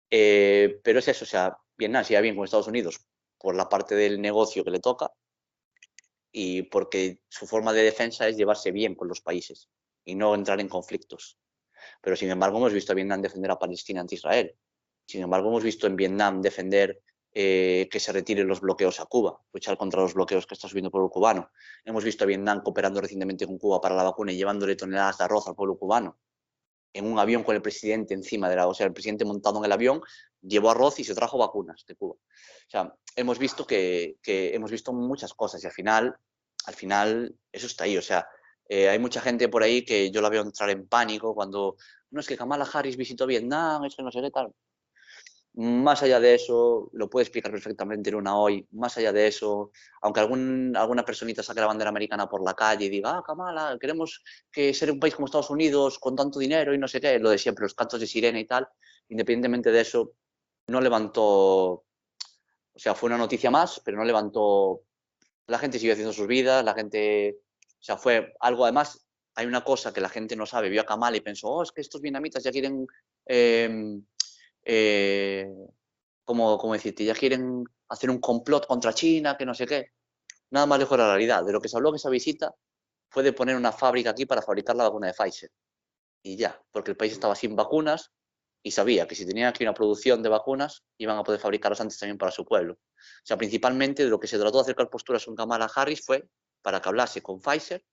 Pero es eso, o sea, Vietnam se lleva bien con Estados Unidos por la parte del negocio que le toca y porque su forma de defensa es llevarse bien con los países y no entrar en conflictos. Pero sin embargo hemos visto a Vietnam defender a Palestina ante Israel. Sin embargo hemos visto en Vietnam defender que se retiren los bloqueos a Cuba, luchar contra los bloqueos que está subiendo el pueblo cubano. Hemos visto a Vietnam cooperando recientemente con Cuba para la vacuna y llevándole toneladas de arroz al pueblo cubano. En un avión con el presidente encima de o sea, el presidente montado en el avión, llevó arroz y se trajo vacunas de Cuba. O sea, hemos visto que hemos visto muchas cosas y al final eso está ahí. O sea, hay mucha gente por ahí que yo la veo entrar en pánico cuando, no es que Kamala Harris visitó Vietnam, es que no sé qué tal. Más allá de eso, lo puede explicar perfectamente Luna hoy, más allá de eso, aunque alguna personita saque la bandera americana por la calle y diga, Kamala, queremos que ser un país como Estados Unidos con tanto dinero y no sé qué, lo de siempre, los cantos de sirena y tal, independientemente de eso, no levantó, o sea, fue una noticia más, pero no levantó, la gente siguió haciendo sus vidas, la gente, o sea, fue algo, además, hay una cosa que la gente no sabe, vio a Kamala y pensó, es que estos vietnamitas ya quieren... ¿cómo decirte? Ya quieren hacer un complot contra China, que no sé qué. Nada más lejos de la realidad. De lo que se habló en esa visita fue de poner una fábrica aquí para fabricar la vacuna de Pfizer. Y ya, porque el país estaba sin vacunas y sabía que si tenían aquí una producción de vacunas, iban a poder fabricarlas antes también para su pueblo. O sea, principalmente de lo que se trató de acercar posturas con Kamala Harris fue para que hablase con Pfizer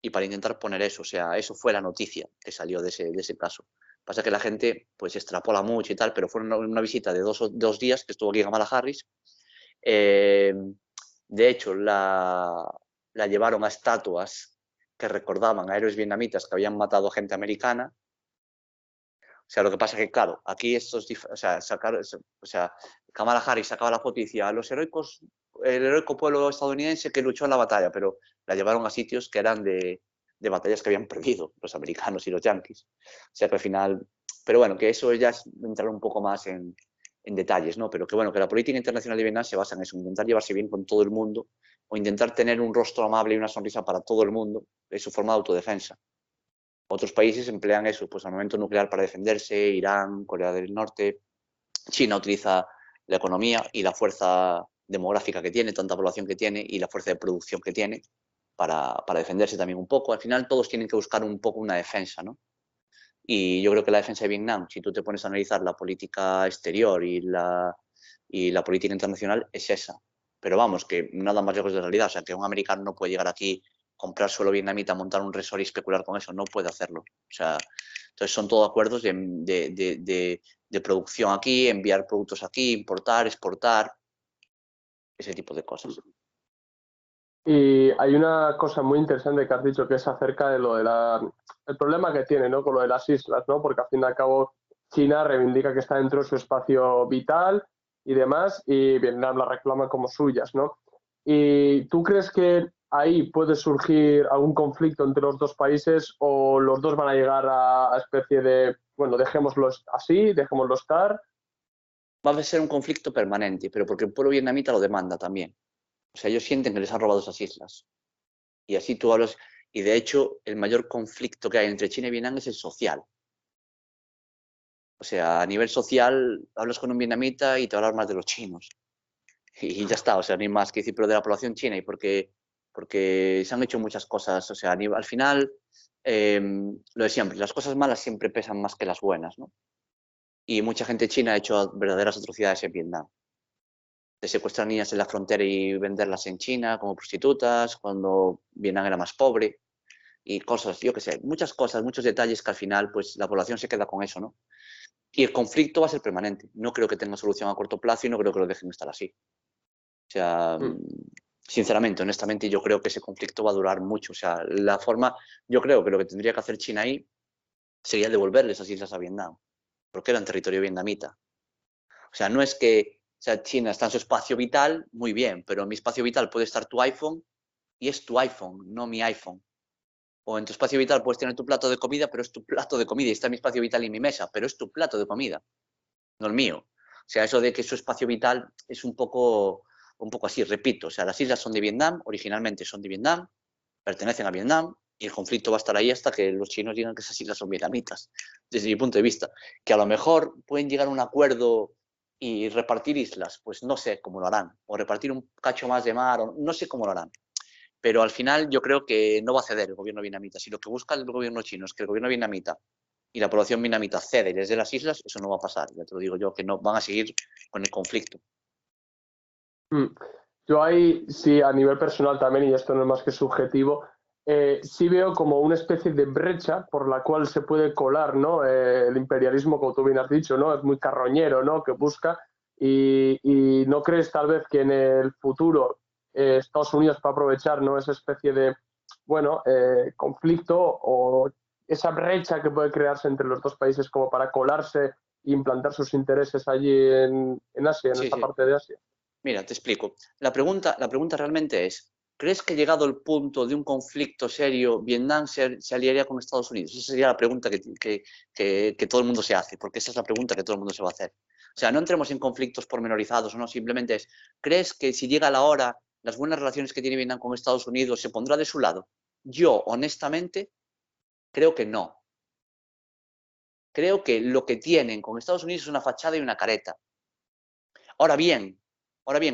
y para intentar poner eso. O sea, eso fue la noticia que salió de ese caso. Pasa que la gente pues extrapola mucho y tal, pero fue una visita de dos días que estuvo aquí Kamala Harris. De hecho, la llevaron a estatuas que recordaban a héroes vietnamitas que habían matado gente americana. O sea, lo que pasa es que, claro, aquí estos, o sea, Kamala Harris sacaba la foto y decía, el heroico pueblo estadounidense que luchó en la batalla, pero la llevaron a sitios que eran de batallas que habían perdido los americanos y los yanquis. O sea que al final, pero bueno, que eso ya es entrar un poco más en detalles, ¿no? Pero que bueno, que la política internacional de Vietnam se basa en eso, intentar llevarse bien con todo el mundo o intentar tener un rostro amable y una sonrisa para todo el mundo, es su forma de autodefensa. Otros países emplean eso, pues armamento nuclear para defenderse, Irán, Corea del Norte. China utiliza la economía y la fuerza demográfica que tiene, tanta población que tiene y la fuerza de producción que tiene para defenderse también un poco. Al final todos tienen que buscar un poco una defensa, ¿no? Y yo creo que la defensa de Vietnam, si tú te pones a analizar la política exterior y y la política internacional es esa. Pero vamos, que nada más lejos de la realidad. O sea, que un americano no puede llegar aquí, comprar suelo vietnamita, montar un resort y especular con eso. No puede hacerlo. O sea, entonces son todo acuerdos de producción aquí, enviar productos aquí, importar, exportar, ese tipo de cosas. Y hay una cosa muy interesante que has dicho, que es acerca de lo de el problema que tiene, ¿no?, con lo de las islas, ¿no? Porque al fin y al cabo China reivindica que está dentro de su espacio vital y demás, y Vietnam la reclama como suyas, ¿no? ¿Y tú crees que ahí puede surgir algún conflicto entre los dos países, o los dos van a llegar a especie de, bueno, dejémoslo así, dejémoslo estar? Va a ser un conflicto permanente, pero porque el pueblo vietnamita lo demanda también. O sea, ellos sienten que les han robado esas islas. Y así tú hablas, y de hecho el mayor conflicto que hay entre China y Vietnam es el social. O sea, a nivel social, hablas con un vietnamita y te va a hablar más de los chinos. Y ya está, o sea, no hay más que decir, pero de la población china, y porque se han hecho muchas cosas. O sea, al final, lo de siempre, las cosas malas siempre pesan más que las buenas, ¿no? Y mucha gente china ha hecho verdaderas atrocidades en Vietnam. De secuestrar niñas en la frontera y venderlas en China como prostitutas, cuando Vietnam era más pobre. Y cosas, yo qué sé, muchas cosas, muchos detalles que al final pues la población se queda con eso, ¿no? Y el conflicto va a ser permanente. No creo que tenga solución a corto plazo y no creo que lo dejen estar así. O sea, Mm. sinceramente, honestamente, yo creo que ese conflicto va a durar mucho. O sea, la forma, yo creo que lo que tendría que hacer China ahí sería devolverle esas islas a Vietnam, porque eran territorio vietnamita. O sea, no es que, o sea, China está en su espacio vital, muy bien, pero en mi espacio vital puede estar tu iPhone y es tu iPhone, no mi iPhone. O en tu espacio vital puedes tener tu plato de comida, pero es tu plato de comida. Y está mi espacio vital y mi mesa, pero es tu plato de comida, no el mío. O sea, eso de que su espacio vital es un poco así, repito. O sea, las islas son de Vietnam, originalmente son de Vietnam, pertenecen a Vietnam, y el conflicto va a estar ahí hasta que los chinos digan que esas islas son vietnamitas, desde mi punto de vista. Que a lo mejor pueden llegar a un acuerdo y repartir islas, pues no sé cómo lo harán. O repartir un cacho más de mar, o no sé cómo lo harán. Pero al final yo creo que no va a ceder el gobierno vietnamita. Si lo que busca el gobierno chino es que el gobierno vietnamita y la población vietnamita cede desde las islas, eso no va a pasar. Ya te lo digo yo, que no van a seguir con el conflicto. Mm. Yo ahí sí, a nivel personal también, y esto no es más que subjetivo, sí veo como una especie de brecha por la cual se puede colar, ¿no? El imperialismo, como tú bien has dicho, ¿no? Es muy carroñero, ¿no?, que busca, y no crees tal vez que en el futuro Estados Unidos va a aprovechar, ¿no?, esa especie de, bueno, conflicto, o esa brecha que puede crearse entre los dos países, como para colarse e implantar sus intereses allí en Asia, en Sí, esta sí. parte de Asia. Mira, te explico. La pregunta realmente es, ¿crees que llegado el punto de un conflicto serio, Vietnam se aliaría con Estados Unidos? Esa sería la pregunta que todo el mundo se hace, porque esa es la pregunta que todo el mundo se va a hacer. O sea, no entremos en conflictos pormenorizados, no, simplemente es, ¿crees que si llega la hora, las buenas relaciones que tiene Vietnam con Estados Unidos se pondrá de su lado? Yo, honestamente, creo que no. Creo que lo que tienen con Estados Unidos es una fachada y una careta. Ahora bien,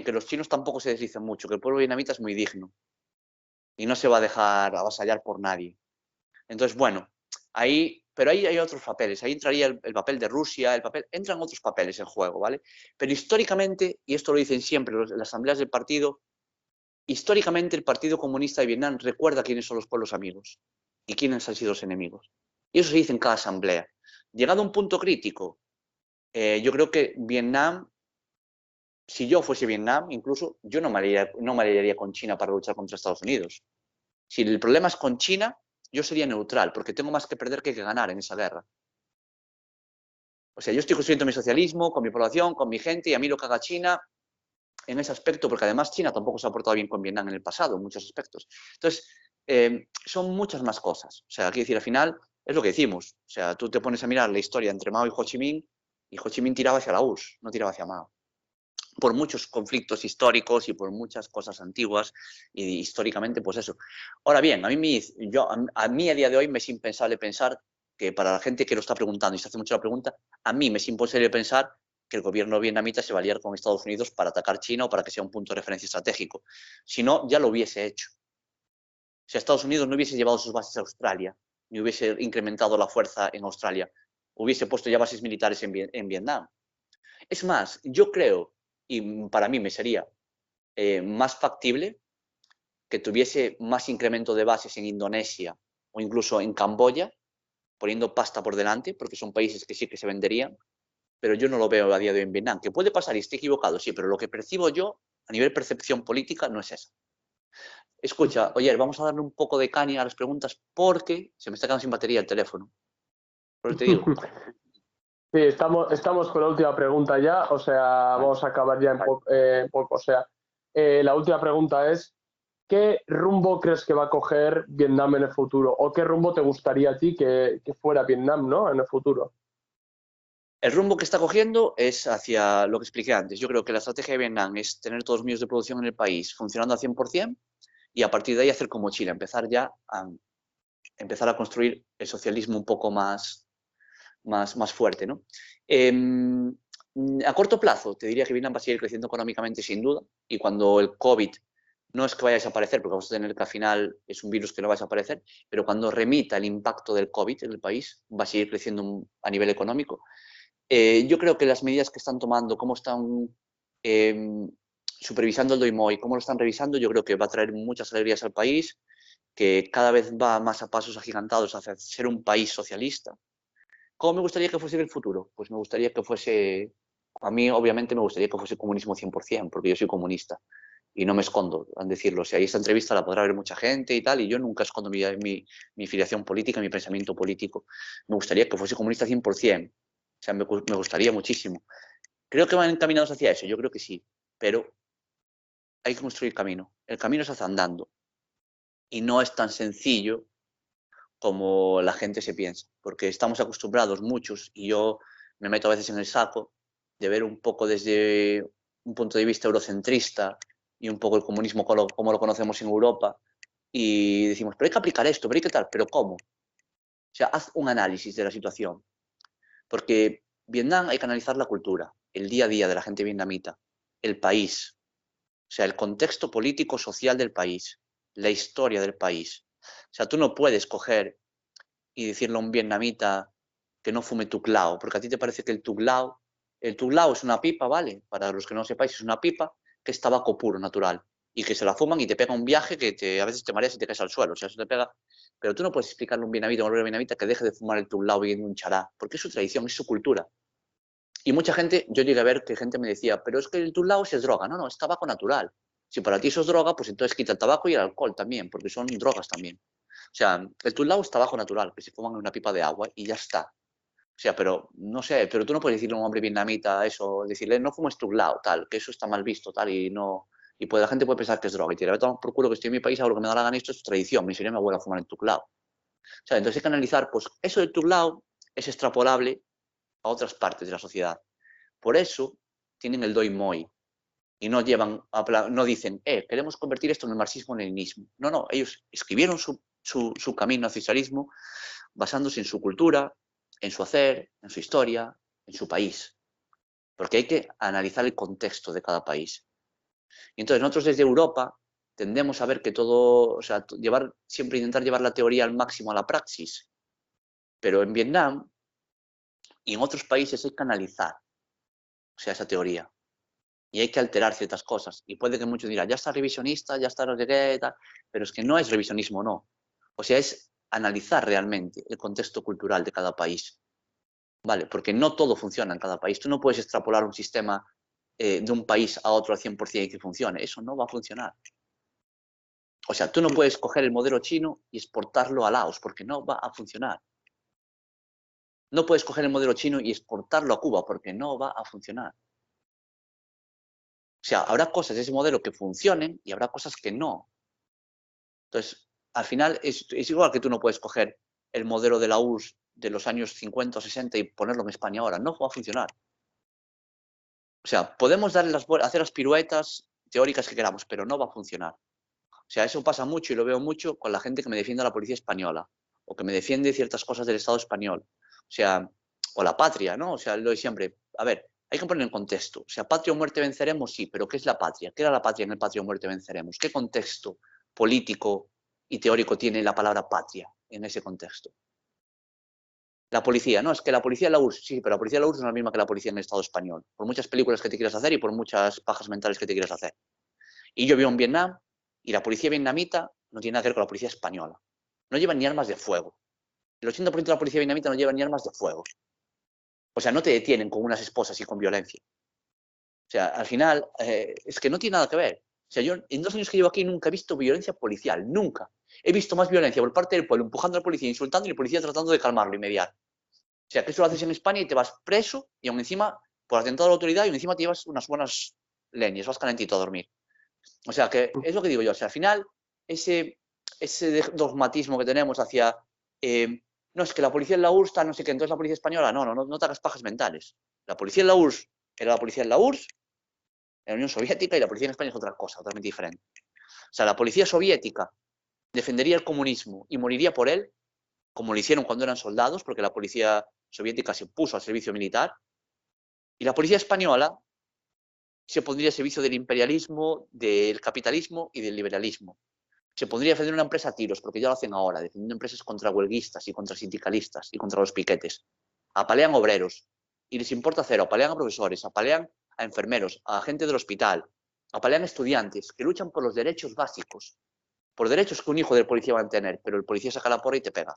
que los chinos tampoco se deslicen mucho, que el pueblo vietnamita es muy digno y no se va a dejar avasallar por nadie. Entonces, bueno, pero ahí hay otros papeles, ahí entraría el papel de Rusia, entran otros papeles en juego, ¿vale? Pero históricamente, y esto lo dicen siempre las asambleas del partido, históricamente el Partido Comunista de Vietnam recuerda quiénes son los pueblos amigos y quiénes han sido los enemigos. Y eso se dice en cada asamblea. Llegado a un punto crítico, yo creo que Vietnam, si yo fuese Vietnam, incluso yo no me aliaría con China para luchar contra Estados Unidos. Si el problema es con China, yo sería neutral, porque tengo más que perder que ganar en esa guerra. O sea, yo estoy construyendo mi socialismo con mi población, con mi gente, y a mí lo que haga China en ese aspecto, porque además China tampoco se ha portado bien con Vietnam en el pasado, en muchos aspectos. Entonces, son muchas más cosas. O sea, aquí decir, al final, es lo que decimos. O sea, tú te pones a mirar la historia entre Mao y Ho Chi Minh, y Ho Chi Minh tiraba hacia la URSS, no tiraba hacia Mao. Por muchos conflictos históricos y por muchas cosas antiguas, y históricamente, pues eso. Ahora bien, a mí a día de hoy me es impensable pensar que, para la gente que lo está preguntando y se hace mucho la pregunta, a mí me es imposible pensar que el gobierno vietnamita se va a aliar con Estados Unidos para atacar China o para que sea un punto de referencia estratégico. Si no, ya lo hubiese hecho. Si Estados Unidos no hubiese llevado sus bases a Australia, ni hubiese incrementado la fuerza en Australia, hubiese puesto ya bases militares en Vietnam. Es más, yo creo y para mí me sería más factible que tuviese más incremento de bases en Indonesia o incluso en Camboya, poniendo pasta por delante, porque son países que sí que se venderían, pero yo no lo veo a día de hoy en Vietnam. Que puede pasar y estoy equivocado, sí, pero lo que percibo yo a nivel percepción política no es eso. Escucha, oye, vamos a darle un poco de caña a las preguntas porque se me está quedando sin batería el teléfono. Por eso te digo. Sí, estamos con la última pregunta ya, o sea, Vale. vamos a acabar ya en poco. O sea, la última pregunta es, ¿qué rumbo crees que va a coger Vietnam en el futuro? ¿O qué rumbo te gustaría a ti que fuera Vietnam, ¿no? En el futuro. El rumbo que está cogiendo es hacia lo que expliqué antes. Yo creo que la estrategia de Vietnam es tener todos los medios de producción en el país funcionando al 100% y a partir de ahí hacer como Chile, empezar a construir el socialismo un poco más fuerte, ¿no? A corto plazo, te diría que Vietnam va a seguir creciendo económicamente sin duda y cuando el COVID no es que vaya a desaparecer, porque vamos a tener que al final es un virus que no va a desaparecer, pero cuando remita el impacto del COVID en el país, va a seguir creciendo a nivel económico. Yo creo que las medidas que están tomando, cómo están supervisando el DOIMOI, cómo lo están revisando, yo creo que va a traer muchas alegrías al país, que cada vez va más a pasos agigantados hacia ser un país socialista. ¿Cómo me gustaría que fuese el futuro? Pues me gustaría que fuese, a mí obviamente me gustaría que fuese comunismo 100%, porque yo soy comunista y no me escondo en decirlo. O sea, esta entrevista la podrá ver mucha gente y tal, y yo nunca escondo mi filiación política, mi pensamiento político. Me gustaría que fuese comunista 100%. O sea, me gustaría muchísimo. Creo que van encaminados hacia eso, yo creo que sí, pero hay que construir camino. El camino se hace andando y no es tan sencillo como la gente se piensa, porque estamos acostumbrados muchos, y yo me meto a veces en el saco, de ver un poco desde un punto de vista eurocentrista y un poco el comunismo como lo conocemos en Europa, y decimos, pero hay que aplicar esto, pero hay que tal, pero ¿cómo? O sea, haz un análisis de la situación, porque Vietnam hay que analizar la cultura, el día a día de la gente vietnamita, el país, o sea, el contexto político social del país, la historia del país. O sea, tú no puedes coger y decirle a un vietnamita que no fume tuclao, porque a ti te parece que el tuclao es una pipa, ¿vale? Para los que no sepáis, es una pipa que es tabaco puro, natural, y que se la fuman y te pega un viaje que a veces te mareas y te caes al suelo, o sea, eso te pega. Pero tú no puedes explicarle a un vietnamita o a una vietnamita que deje de fumar el tuclao viendo un chará, porque es su tradición, es su cultura. Y mucha gente, yo llegué a ver que gente me decía, pero es que el tuclao es droga. No, no, es tabaco natural. Si para ti eso es droga, pues entonces quita el tabaco y el alcohol también, porque son drogas también. O sea, el tuclao es tabaco natural, que se fuman en una pipa de agua y ya está. O sea, pero no sé, pero tú no puedes decirle a un hombre vietnamita eso, decirle no fumes tuclao, tal, que eso está mal visto, tal, y no. Y pues la gente puede pensar que es droga. Y te la tomar por culo que estoy en mi país, hago lo que me da la gana, esto es tradición, me enseñó mi abuela a fumar en tuclao. O sea, entonces hay que analizar, pues eso del tuclao es extrapolable a otras partes de la sociedad. Por eso tienen el doi moi y no no dicen, queremos convertir esto en el marxismo-leninismo. No, no, ellos escribieron su camino al socialismo basándose en su cultura, en su hacer, en su historia, en su país. Porque hay que analizar el contexto de cada país. Y entonces nosotros desde Europa tendemos a ver que todo, o sea, siempre intentar llevar la teoría al máximo a la praxis. Pero en Vietnam y en otros países hay que analizar, o sea, esa teoría. Y hay que alterar ciertas cosas. Y puede que muchos dirán, ya está revisionista, ya está no sé qué, tal, pero es que no es revisionismo, no. O sea, es analizar realmente el contexto cultural de cada país. ¿Vale? Porque no todo funciona en cada país. Tú no puedes extrapolar un sistema de un país a otro al 100% y que funcione. Eso no va a funcionar. O sea, tú no puedes coger el modelo chino y exportarlo a Laos porque no va a funcionar. No puedes coger el modelo chino y exportarlo a Cuba porque no va a funcionar. O sea, habrá cosas de ese modelo que funcionen y habrá cosas que no. Entonces, al final es igual que tú no puedes coger el modelo de la URSS de los años 50 o 60 y ponerlo en España ahora. No va a funcionar. O sea, podemos hacer las piruetas teóricas que queramos, pero no va a funcionar. O sea, eso pasa mucho y lo veo mucho con la gente que me defiende a la policía española o que me defiende ciertas cosas del Estado español. O sea, o la patria, ¿no? O sea, lo de siempre. A ver, hay que poner en contexto. O sea, patria o muerte venceremos, sí, pero ¿qué es la patria? ¿Qué era la patria en el patria o muerte venceremos? ¿Qué contexto político y teórico tiene la palabra patria en ese contexto? La policía, no, es que la policía de la URSS, sí, pero la policía de la URSS no es la misma que la policía en el Estado español, por muchas películas que te quieras hacer y por muchas pajas mentales que te quieras hacer. Y yo vivo en Vietnam y la policía vietnamita no tiene nada que ver con la policía española. No llevan ni armas de fuego. El 80% de la policía vietnamita no lleva ni armas de fuego. O sea, no te detienen con unas esposas y con violencia. O sea, al final, es que no tiene nada que ver. O sea, yo en 2 años que llevo aquí nunca he visto violencia policial, nunca. He visto más violencia por parte del pueblo, empujando al policía, insultando y el policía tratando de calmarlo y mediar. O sea, que eso lo haces en España y te vas preso y aún encima, por atentado a la autoridad, y aún encima te llevas unas buenas leñas, vas calentito a dormir. O sea, que es lo que digo yo. O sea, al final, ese dogmatismo que tenemos hacia, no, es que la policía en la URSS, no sé qué, entonces la policía española, no te hagas pajas mentales. La policía en la URSS era la policía en la URSS, en la Unión Soviética, y la policía en España es otra cosa, totalmente diferente. O sea, la policía soviética defendería el comunismo y moriría por él, como lo hicieron cuando eran soldados, porque la policía soviética se puso al servicio militar, y la policía española se pondría al servicio del imperialismo, del capitalismo y del liberalismo. Se pondría a defender una empresa a tiros, porque ya lo hacen ahora, defendiendo empresas contra huelguistas y contra sindicalistas y contra los piquetes. Apalean obreros y les importa cero, apalean a profesores, apalean a enfermeros, a gente del hospital, apalean a estudiantes que luchan por los derechos básicos, por derechos que un hijo del policía va a tener, pero el policía saca la porra y te pega,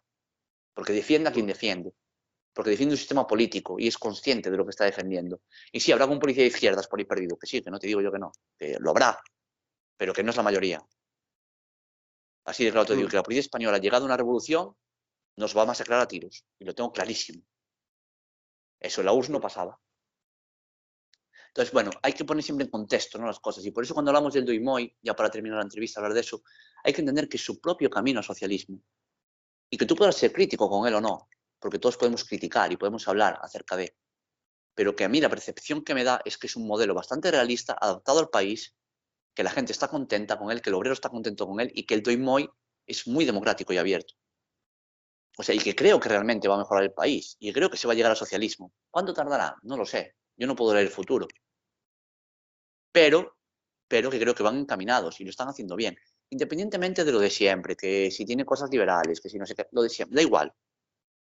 porque defiende a quien defiende, porque defiende un sistema político y es consciente de lo que está defendiendo. Y sí, habrá algún policía de izquierdas por ahí perdido, que sí, que no te digo yo que no, que lo habrá, pero que no es la mayoría. Así de claro te digo que la policía española, llegada a una revolución, nos va a masacrar a tiros. Y lo tengo clarísimo. Eso en la URSS no pasaba. Entonces, bueno, hay que poner siempre en contexto, ¿no?, las cosas. Y por eso cuando hablamos del Doi Moi, ya para terminar la entrevista, hablar de eso, hay que entender que es su propio camino al socialismo. Y que tú puedas ser crítico con él o no, porque todos podemos criticar y podemos hablar acerca de. Pero que a mí la percepción que me da es que es un modelo bastante realista, adaptado al país, que la gente está contenta con él, que el obrero está contento con él y que el Doi Moi es muy democrático y abierto. O sea, y que creo que realmente va a mejorar el país. Y creo que se va a llegar al socialismo. ¿Cuánto tardará? No lo sé. Yo no puedo leer el futuro. Pero que creo que van encaminados y lo están haciendo bien. Independientemente de lo de siempre, que si tiene cosas liberales, que si no sé qué, lo de siempre, da igual.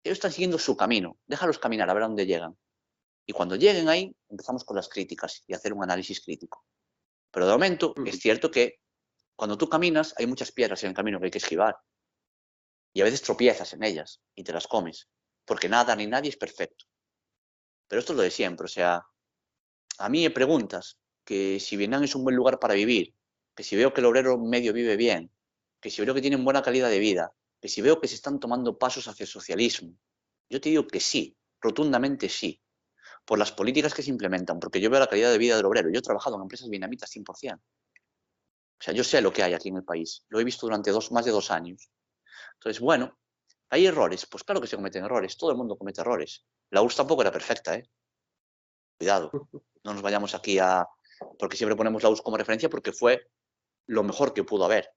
Ellos están siguiendo su camino. Déjalos caminar a ver a dónde llegan. Y cuando lleguen ahí, empezamos con las críticas y hacer un análisis crítico. Pero de momento, es cierto que cuando tú caminas, hay muchas piedras en el camino que hay que esquivar. Y a veces tropiezas en ellas y te las comes. Porque nada ni nadie es perfecto. Pero esto es lo de siempre. O sea, a mí me preguntas que si Vietnam es un buen lugar para vivir, que si veo que el obrero medio vive bien, que si veo que tienen buena calidad de vida, que si veo que se están tomando pasos hacia el socialismo. Yo te digo que sí, rotundamente sí, por las políticas que se implementan, porque yo veo la calidad de vida del obrero. Yo he trabajado en empresas vietnamitas 100%. O sea, yo sé lo que hay aquí en el país. Lo he visto durante más de 2 años. Entonces, bueno, ¿hay errores? Pues claro que se cometen errores. Todo el mundo comete errores. La URSS tampoco era perfecta, ¿eh? Cuidado. No nos vayamos aquí a... Porque siempre ponemos la URSS como referencia porque fue lo mejor que pudo haber.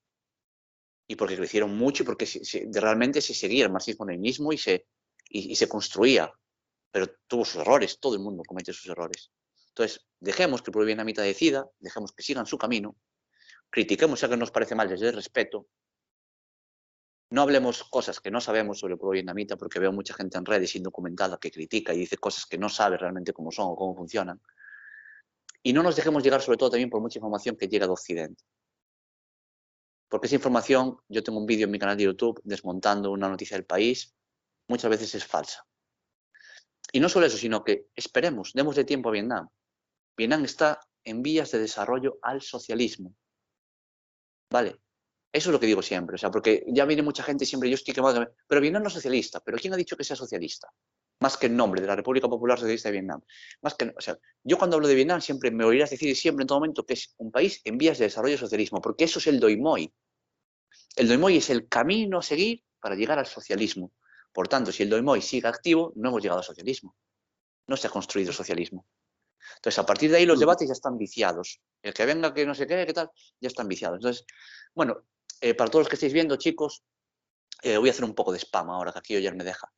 Y porque crecieron mucho y porque realmente se seguía el marxismo-leninismo y se construía. Pero tuvo sus errores. Todo el mundo comete sus errores. Entonces, dejemos que el pueblo vietnamita decida, dejemos que sigan su camino, critiquemos a que nos parece mal desde el respeto. No hablemos cosas que no sabemos sobre el pueblo vietnamita, porque veo mucha gente en redes indocumentada que critica y dice cosas que no sabe realmente cómo son o cómo funcionan. Y no nos dejemos llegar, sobre todo también por mucha información que llega de Occidente. Porque esa información, yo tengo un vídeo en mi canal de YouTube desmontando una noticia del país, muchas veces es falsa. Y no solo eso, sino que esperemos, démosle tiempo a Vietnam. Vietnam está en vías de desarrollo al socialismo. ¿Vale? Eso es lo que digo siempre, o sea, porque ya viene mucha gente siempre, yo estoy quemado, pero Vietnam no es socialista, pero ¿quién ha dicho que sea socialista? Más que el nombre de la República Popular Socialista de Vietnam. Más que, o sea, yo cuando hablo de Vietnam siempre me oirás decir siempre en todo momento que es un país en vías de desarrollo socialismo, porque eso es el Doi Moi. El Doi Moi es el camino a seguir para llegar al socialismo. Por tanto, si el Doi Moi sigue activo, no hemos llegado al socialismo. No se ha construido el socialismo. Entonces, a partir de ahí los debates ya están viciados. El que venga, que no sé qué, qué tal, ya están viciados. Entonces, bueno, para todos los que estáis viendo, chicos, voy a hacer un poco de spam ahora, que aquí Oyer me deja.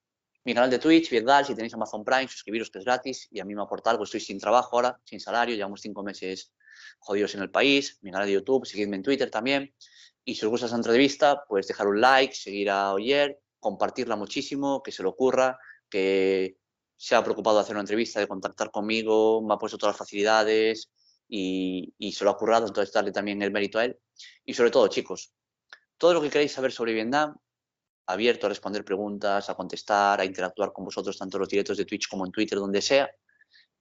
Mi canal de Twitch, Vietgal, si tenéis Amazon Prime, suscribiros que es gratis y a mí me aporta algo. Estoy sin trabajo ahora, sin salario, llevamos 5 meses jodidos en el país. Mi canal de YouTube, seguidme en Twitter también. Y si os gusta esa entrevista, pues dejar un like, seguir a Oyer, compartirla muchísimo, que se lo ocurra, que se ha preocupado de hacer una entrevista, de contactar conmigo, me ha puesto todas las facilidades y se lo ha currado, entonces darle también el mérito a él. Y sobre todo, chicos, todo lo que queráis saber sobre Vietnam, abierto a responder preguntas, a contestar, a interactuar con vosotros, tanto en los directos de Twitch como en Twitter, donde sea,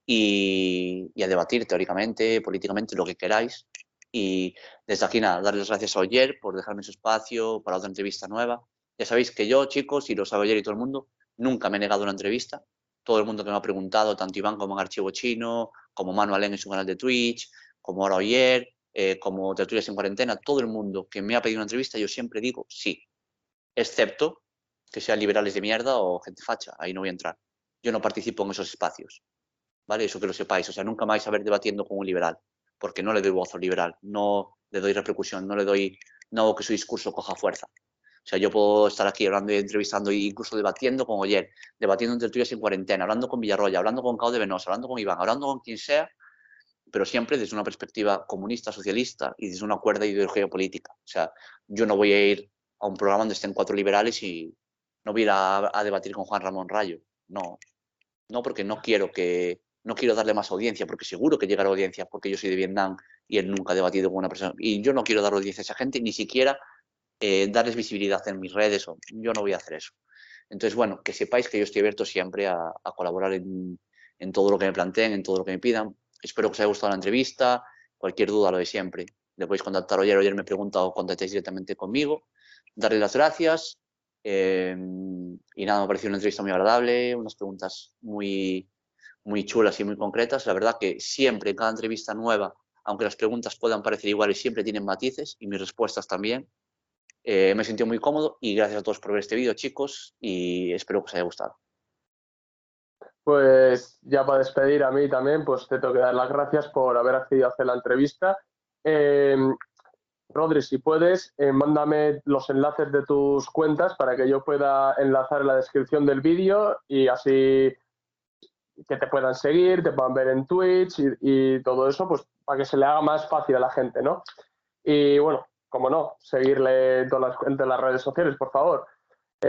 y a debatir teóricamente, políticamente, lo que queráis. Y desde aquí, nada, darles las gracias a Oyer por dejarme su espacio para otra entrevista nueva. Ya sabéis que yo, chicos, y lo sabe Oyer y todo el mundo, nunca me he negado a una entrevista. Todo el mundo que me ha preguntado, tanto Iván como en Archivo Chino, como Manu Alén en su canal de Twitch, como ahora Oyer, como Tertulias en Cuarentena, todo el mundo que me ha pedido una entrevista, yo siempre digo sí, excepto que sean liberales de mierda o gente facha, ahí no voy a entrar. Yo no participo en esos espacios, ¿vale? Eso que lo sepáis, o sea, nunca me vais a ver debatiendo con un liberal, porque no le doy voz al liberal, no le doy repercusión, no hago que su discurso coja fuerza. O sea, yo puedo estar aquí hablando y entrevistando e incluso debatiendo con Oyer, debatiendo entre Tertulias en Cuarentena, hablando con Villarroya, hablando con Cao de Venosa, hablando con Iván, hablando con quien sea, pero siempre desde una perspectiva comunista, socialista y desde una cuerda de ideología política. O sea, yo no voy a ir a un programa donde estén 4 liberales y no voy a ir a debatir con Juan Ramón Rayo. No, no, porque no quiero darle más audiencia, porque seguro que llegará audiencia, porque yo soy de Vietnam y él nunca ha debatido con una persona. Y yo no quiero dar audiencia a esa gente, ni siquiera darles visibilidad en mis redes. Yo no voy a hacer eso. Entonces, bueno, que sepáis que yo estoy abierto siempre a colaborar en todo lo que me planteen, en todo lo que me pidan. Espero que os haya gustado la entrevista. Cualquier duda, lo de siempre. Le podéis contactar Oyer. Oyer me pregunta o contactéis directamente conmigo. Darle las gracias. Y nada, me ha parecido una entrevista muy agradable, unas preguntas muy, muy chulas y muy concretas. La verdad que siempre, en cada entrevista nueva, aunque las preguntas puedan parecer iguales, siempre tienen matices y mis respuestas también. Me he sentido muy cómodo y gracias a todos por ver este vídeo, chicos, y espero que os haya gustado. Pues ya para despedir a mí también, pues te tengo que dar las gracias por haber accedido a hacer la entrevista. Rodri, si puedes, mándame los enlaces de tus cuentas para que yo pueda enlazar en la descripción del vídeo y así que te puedan seguir, te puedan ver en Twitch y todo eso, pues para que se le haga más fácil a la gente, ¿no? Y bueno, como no, seguirle en todas las redes sociales, por favor.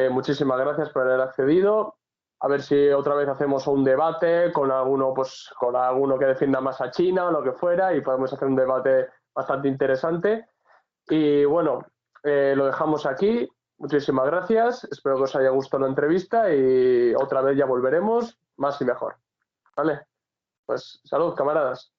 Muchísimas gracias por haber accedido. A ver si otra vez hacemos un debate con alguno, pues, con alguno que defienda más a China o lo que fuera y podemos hacer un debate bastante interesante. Y bueno, lo dejamos aquí. Muchísimas gracias. Espero que os haya gustado la entrevista y otra vez ya volveremos más y mejor. ¿Vale? Pues salud, camaradas.